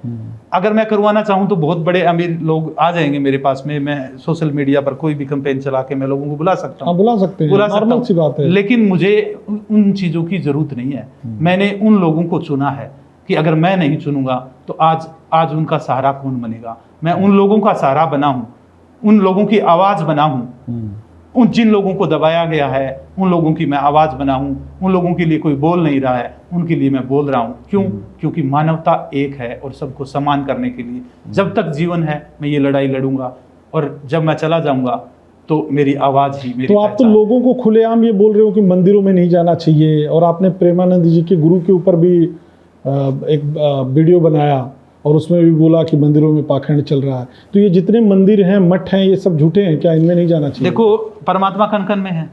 अगर मैं करवाना चाहूँ तो बहुत बड़े अमीर लोग आ जाएंगे मेरे पास में, मैं सोशल मीडिया पर कोई भी कैंपेन चला के मैं लोगों को बुला सकता हाँ, हूँ, बुला सकते हैं, बुला सकता नॉर्मल सी बात है। लेकिन मुझे उन चीज़ों की ज़रूरत नहीं है। मैंने उन लोगों को चुना है कि अगर मैं नहीं चुनूंगा तो आज उनका सहारा कौन बनेगा। मैं उन लोगों का सहारा बना हूँ, उन लोगों की आवाज़ बना हूँ, उन जिन लोगों को दबाया गया है उन लोगों की मैं आवाज़ बना हूँ, उन लोगों के लिए कोई बोल नहीं रहा है उनके लिए मैं बोल रहा हूँ। क्यों? क्योंकि मानवता एक है और सबको समान करने के लिए जब तक जीवन है मैं ये लड़ाई लड़ूंगा, और जब मैं चला जाऊंगा तो मेरी आवाज़ ही मेरी तो आप तो पहचान। लोगों को खुलेआम ये बोल रहे हो कि मंदिरों में नहीं जाना चाहिए, और आपने प्रेमानंद जी के गुरु के ऊपर भी एक वीडियो बनाया और उसमें भी बोला कि मंदिरों में पाखंड चल रहा है। तो ये जितने मंदिर हैं, मठ हैं, ये सब झूठे हैं क्या? इनमें नहीं जाना चाहिए? देखो, परमात्मा कण कण में है।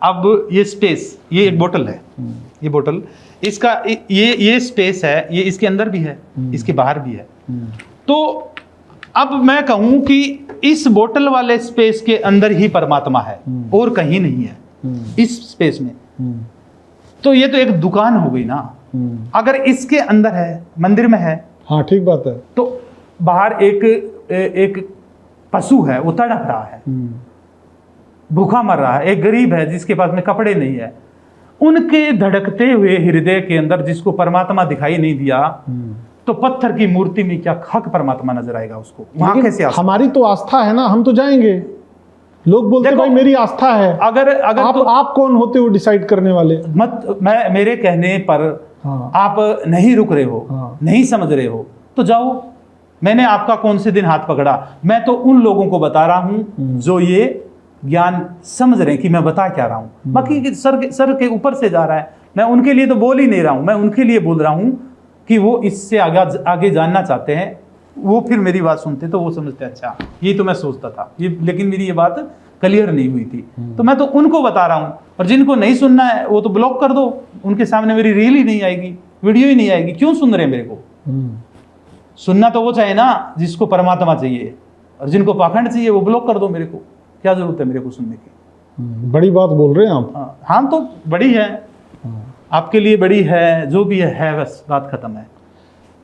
अब ये स्पेस, ये एक बोतल है, ये बोतल, इसका ये स्पेस है, ये इसके अंदर भी है, इसके बाहर भी है। तो अब मैं कहूं कि इस बोतल वाले स्पेस के अंदर ही परमात्मा है और कहीं नहीं है इस स्पेस में। तो ये तो एक दुकान हो गई ना। अगर इसके अंदर है, मंदिर में है, हाँ ठीक बात है, तो बाहर एक पशु है, वो तड़प रहा है, भूखा मर रहा है, एक गरीब है जिसके पास में कपड़े नहीं है, उनके धड़कते हुए हृदय के अंदर जिसको परमात्मा दिखाई नहीं दिया, तो पत्थर की मूर्ति में क्या खाक परमात्मा नजर आएगा उसको? वहां लेकिन कैसे आ सकता? हमारी तो आस्था है ना, हम तो जाएंगे। लोग बोलते देखो, भाई मेरी आस्था है। अगर आप तो आप कौन होते हो डिसाइड करने वाले? मेरे कहने पर हाँ। आप नहीं रुक रहे हो, हाँ। नहीं समझ रहे हो, तो जाओ। मैंने आपका कौन से दिन हाथ पकड़ा? मैं तो उन लोगों को बता रहा हूं जो ये ज्ञान समझ रहे हैं कि मैं बता क्या रहा हूं। बाकी सर के ऊपर से जा रहा है, मैं उनके लिए तो बोल ही नहीं रहा हूं। मैं उनके लिए बोल रहा हूं कि वो इससे आगे जानना चाहते हैं। वो फिर मेरी बात सुनते तो वो समझते अच्छा ये तो मैं सोचता था ये, लेकिन मेरी ये बात क्लियर नहीं हुई थी। तो मैं तो उनको बता रहा हूँ, और जिनको नहीं सुनना है वो तो ब्लॉक कर दो, उनके सामने मेरी रील ही नहीं आएगी, वीडियो ही नहीं आएगी। क्यों सुन रहे हैं मेरे को? सुनना तो वो चाहे ना जिसको परमात्मा चाहिए, और जिनको पाखंड चाहिए वो ब्लॉक कर दो। मेरे को क्या जरूरत है मेरे को सुनने की? बड़ी बात बोल रहे हैं आप। हाँ तो बड़ी है, आपके लिए बड़ी है, जो भी है बस बात खत्म है।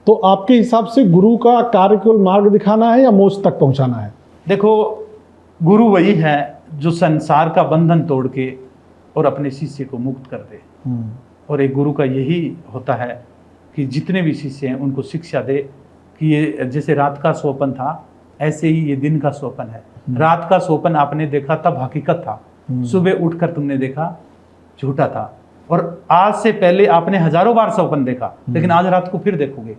तो आपके हिसाब से गुरु का कार्य केवल मार्ग दिखाना है या मोक्ष तक पहुंचाना है? देखो, गुरु वही है जो संसार का बंधन तोड़ के और अपने शिष्य को मुक्त कर दे। और एक गुरु का यही होता है कि जितने भी शिष्य हैं उनको शिक्षा दे कि ये जैसे रात का स्वप्न था ऐसे ही ये दिन का स्वप्न है। रात का स्वप्न आपने देखा तब हकीकत था, सुबह उठकर तुमने देखा झूठा था। और आज से पहले आपने हजारों बार स्वप्न देखा, लेकिन आज रात को फिर देखोगे,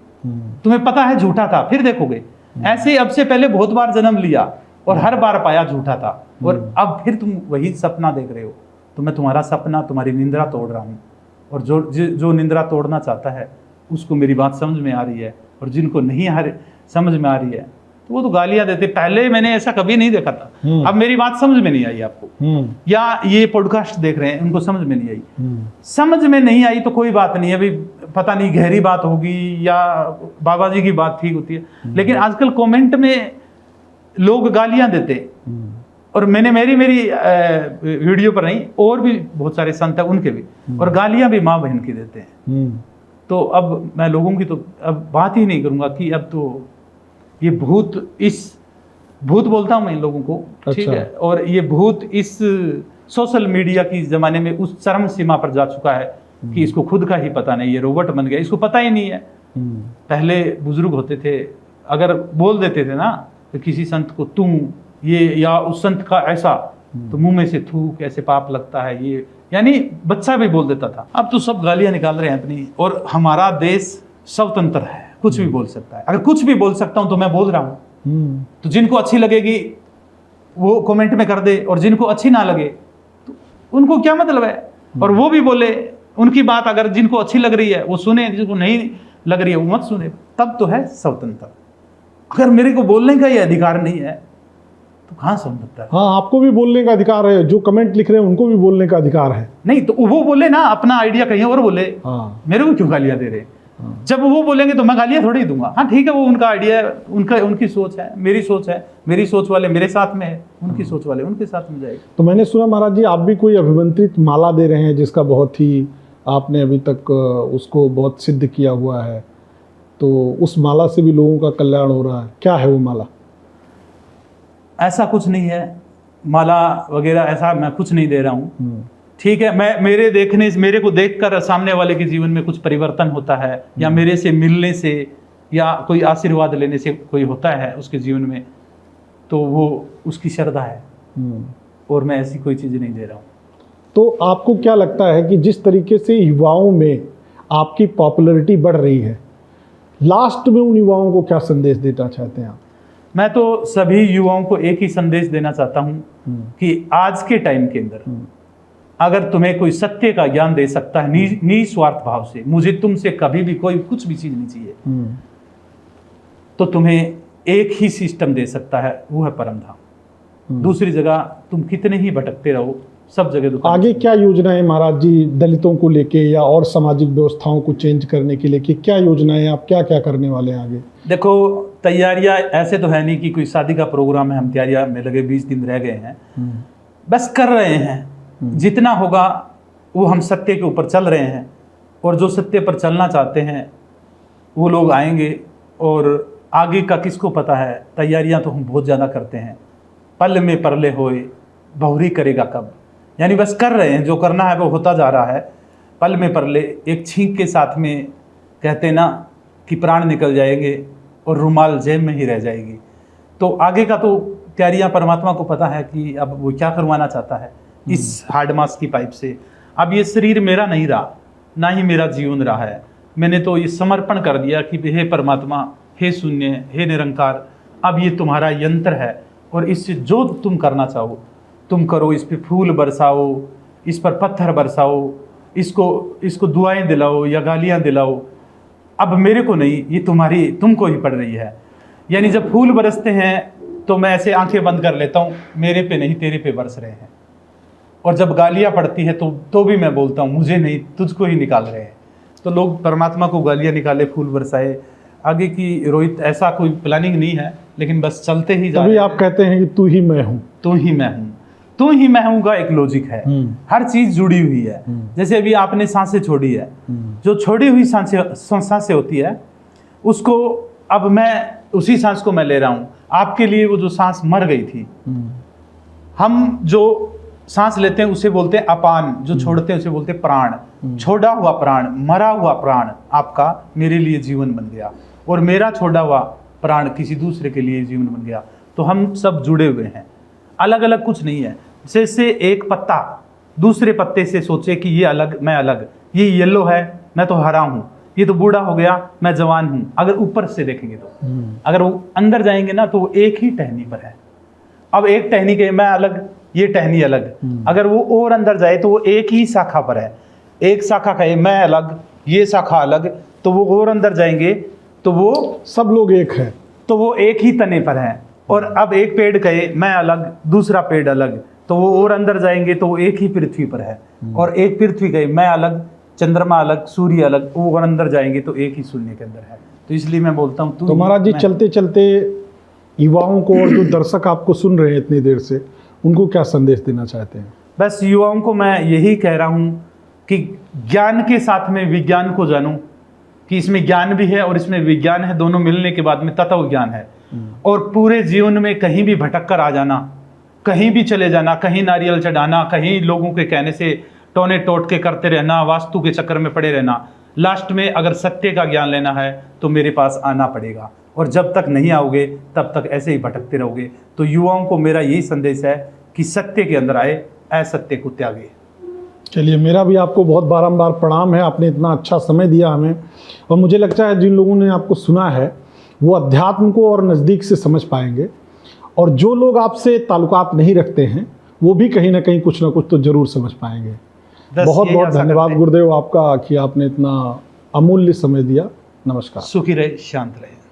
तुम्हें पता है झूठा था, फिर देखोगे। ऐसे अब से पहले बहुत बार जन्म लिया और हर बार पाया झूठा था, और अब फिर तुम वही सपना देख रहे हो। तो मैं तुम्हारा सपना, तुम्हारी निंद्रा तोड़ रहा हूँ। और जो निंद्रा तोड़ना चाहता है उसको मेरी बात समझ में आ रही है, और जिनको नहीं समझ में आ रही है तो वो तो गालियां देते। पहले मैंने ऐसा कभी नहीं देखा था, अब मेरी बात समझ में नहीं आई आपको, या ये पॉडकास्ट देख रहे हैं उनको समझ में नहीं आई। समझ में नहीं आई तो कोई बात नहीं, अभी पता नहीं गहरी बात होगी या बाबा जी की बात ठीक होती है। लेकिन आजकल कमेंट में लोग गालियां देते, और मेरी वीडियो पर नहीं, और भी बहुत सारे संत हैं उनके भी, और गालियां भी माँ बहन की देते हैं। तो अब मैं लोगों की तो अब बात ही नहीं करूंगा कि अब तो ये भूत बोलता हूं मैं इन लोगों को, ठीक अच्छा। है। और ये भूत इस सोशल मीडिया की जमाने में उस चरम सीमा पर जा चुका है कि इसको खुद का ही पता नहीं, ये रोबोट बन गया, इसको पता ही नहीं है। पहले बुजुर्ग होते थे, अगर बोल देते थे ना तो किसी संत को तुम ये, या उस संत का ऐसा, तो मुंह में से थू कैसे पाप लगता है ये, यानी बच्चा भी बोल देता था। अब तो सब गालियां निकाल रहे हैं अपनी, और हमारा देश स्वतंत्र है, कुछ भी बोल सकता है। अगर कुछ भी बोल सकता हूं तो मैं बोल रहा हूं, तो जिनको अच्छी लगेगी वो कमेंट में कर दे, और जिनको अच्छी ना लगे तो उनको क्या मतलब है। और वो भी बोले, उनकी बात अगर जिनको अच्छी लग रही है वो सुने, जिनको नहीं लग रही है वो मत सुने, तब तो है स्वतंत्र। अगर मेरे को बोलने का ही अधिकार नहीं है तो कहाँ समझता है? हाँ, आपको भी बोलने का अधिकार है, जो कमेंट लिख रहे हैं उनको भी बोलने का अधिकार है। नहीं तो वो बोले ना, अपना आइडिया कहीं और बोले, हाँ। मेरे को क्यों गालियां दे रहे? जब वो बोलेंगे तो मैं गालियां थोड़ी ही दूंगा। हाँ ठीक है, वो उनका आइडिया है, उनकी सोच है, मेरी सोच है, मेरी सोच वाले मेरे साथ में है, उनकी सोच वाले उनके साथ में जाएगी। तो मैंने सुना महाराज जी आप भी कोई अभिमंत्रित माला दे रहे हैं जिसका बहुत ही आपने अभी तक उसको बहुत सिद्ध किया हुआ है, तो उस माला से भी लोगों का कल्याण हो रहा है, क्या है वो माला? ऐसा कुछ नहीं है, माला वगैरह ऐसा मैं कुछ नहीं दे रहा हूँ। ठीक है, मैं मेरे को देखकर सामने वाले के जीवन में कुछ परिवर्तन होता है, या मेरे से मिलने से या कोई आशीर्वाद लेने से कोई होता है उसके जीवन में, तो वो उसकी श्रद्धा है, और मैं ऐसी कोई चीज़ नहीं दे रहा हूँ। तो आपको क्या लगता है कि जिस तरीके से युवाओं में आपकी पॉपुलैरिटी बढ़ रही है, लास्ट में उन युवाओं को क्या संदेश देना चाहते हैं आप? मैं तो सभी युवाओं को एक ही संदेश देना चाहता हूँ कि आज के टाइम के अंदर अगर तुम्हें कोई सत्य का ज्ञान दे सकता है निस्वार्थ भाव से, मुझे तुमसे कभी भी कोई कुछ भी चीज नहीं चाहिए, तो तुम्हें एक ही सिस्टम दे सकता है, वो है परम धाम। दूसरी जगह तुम कितने ही भटकते रहो, सब जगह दुकान। आगे क्या योजनाएं महाराज जी दलितों को लेके या और सामाजिक व्यवस्थाओं को चेंज करने के लिए, कि क्या योजनाएं, आप क्या क्या करने वाले हैं आगे? देखो, तैयारियां ऐसे तो है नहीं कि कोई शादी का प्रोग्राम है, हम तैयारियां में लगे 20 दिन रह गए हैं, बस कर रहे हैं। जितना होगा वो हम सत्य के ऊपर चल रहे हैं, और जो सत्य पर चलना चाहते हैं वो लोग आएंगे, और आगे का किसको पता है। तैयारियां तो हम बहुत ज़्यादा करते हैं, पल में परले होए बहुरी करेगा कब, यानी बस कर रहे हैं, जो करना है वो होता जा रहा है। पल में परले, एक छींक के साथ में कहते ना कि प्राण निकल जाएंगे और रुमाल जेब में ही रह जाएगी। तो आगे का तो तैयारियां परमात्मा को पता है कि अब वो क्या करवाना चाहता है इस हार्ड मास की पाइप से। अब ये शरीर मेरा नहीं रहा, ना ही मेरा जीवन रहा है, मैंने तो ये समर्पण कर दिया कि हे परमात्मा, हे शून्य, हे निरंकार, अब ये तुम्हारा यंत्र है, और इससे जो तुम करना चाहो तुम करो। इस पे फूल बरसाओ, इस पर पत्थर बरसाओ, इसको दुआएं दिलाओ या गालियां दिलाओ, अब मेरे को नहीं, ये तुमको ही पड़ रही है। यानी जब फूल बरसते हैं तो मैं ऐसे आंखें बंद कर लेता हूँ, मेरे पे नहीं तेरे पे बरस रहे हैं। और जब गालियाँ पड़ती है तो भी मैं बोलता हूँ मुझे नहीं, तुझको ही निकाल रहे हैं। तो लोग परमात्मा को गालियाँ निकाले, फूल बरसाए, आगे की रोहित ऐसा कोई प्लानिंग नहीं है, लेकिन बस चलते ही जा रहे हैं। आप कहते हैं कि तू ही मैं हूँ, तू ही मैं हूँ, तू ही मैं हूँ का एक लॉजिक है, हर चीज जुड़ी हुई है। जैसे अभी आपने सांसें छोड़ी है, जो छोड़ी हुई सांसें होती है उसको अब मैं उसी सांस को मैं ले रहा हूँ। आपके लिए वो जो सांस मर गई थी, हम जो सांस लेते हैं उसे बोलते हैं अपान, जो छोड़ते हैं उसे बोलते हैं प्राण। छोड़ा हुआ प्राण, मरा हुआ प्राण आपका मेरे लिए जीवन बन गया, और मेरा छोड़ा हुआ प्राण किसी दूसरे के लिए जीवन बन गया। तो हम सब जुड़े हुए हैं, अलग अलग कुछ नहीं है। जैसे एक पत्ता दूसरे पत्ते से सोचे कि ये अलग, मैं अलग, ये येलो है, मैं तो हरा हूँ, ये तो बूढ़ा हो गया, मैं जवान हूँ। अगर ऊपर से देखेंगे तो, अगर वो अंदर जाएंगे ना तो वो एक ही टहनी पर है। अब एक टहनी के मैं अलग, ये टहनी अलग, अगर वो और अंदर जाए तो वो एक ही शाखा पर है। एक शाखा का मैं अलग, ये शाखा अलग, तो वो और अंदर जाएंगे तो वो सब लोग एक है, तो वो एक ही तने पर है। और अब एक पेड़ कहे मैं अलग, दूसरा पेड़ अलग, तो वो और अंदर जाएंगे तो वो एक ही पृथ्वी पर है। और एक पृथ्वी कहे मैं अलग, चंद्रमा अलग, सूर्य अलग, वो और अंदर जाएंगे तो एक ही शून्य के अंदर है। तो इसलिए मैं बोलता हूँ तो महाराज जी चलते चलते युवाओं को और जो दर्शक आपको सुन रहे हैं इतनी देर से, उनको क्या संदेश देना चाहते हैं? बस युवाओं को मैं यही कह रहा हूँ कि ज्ञान के साथ में विज्ञान को जानूं, कि इसमें ज्ञान भी है और इसमें विज्ञान है, दोनों मिलने के बाद में तत्व ज्ञान है। और पूरे जीवन में कहीं भी भटक कर आ जाना, कहीं भी चले जाना, कहीं नारियल चढ़ाना, कहीं लोगों के कहने से टोने टोट के करते रहना, वास्तु के चक्कर में पड़े रहना, लास्ट में अगर सत्य का ज्ञान लेना है तो मेरे पास आना पड़ेगा। और जब तक नहीं आओगे तब तक ऐसे ही भटकते रहोगे। तो युवाओं को मेरा यही संदेश है कि सत्य के अंदर आए, असत्य को त्यागे। चलिए, मेरा भी आपको बहुत बारंबार प्रणाम है, आपने इतना अच्छा समय दिया हमें। और मुझे लगता है जिन लोगों ने आपको सुना है वो अध्यात्म को और नज़दीक से समझ पाएंगे, और जो लोग आपसे ताल्लुकात नहीं रखते हैं वो भी कहीं ना कहीं कुछ ना कुछ तो ज़रूर समझ पाएंगे। बहुत बहुत धन्यवाद गुरुदेव आपका कि आपने इतना अमूल्य समय दिया। नमस्कार। सुखी रहे, शांत रहे।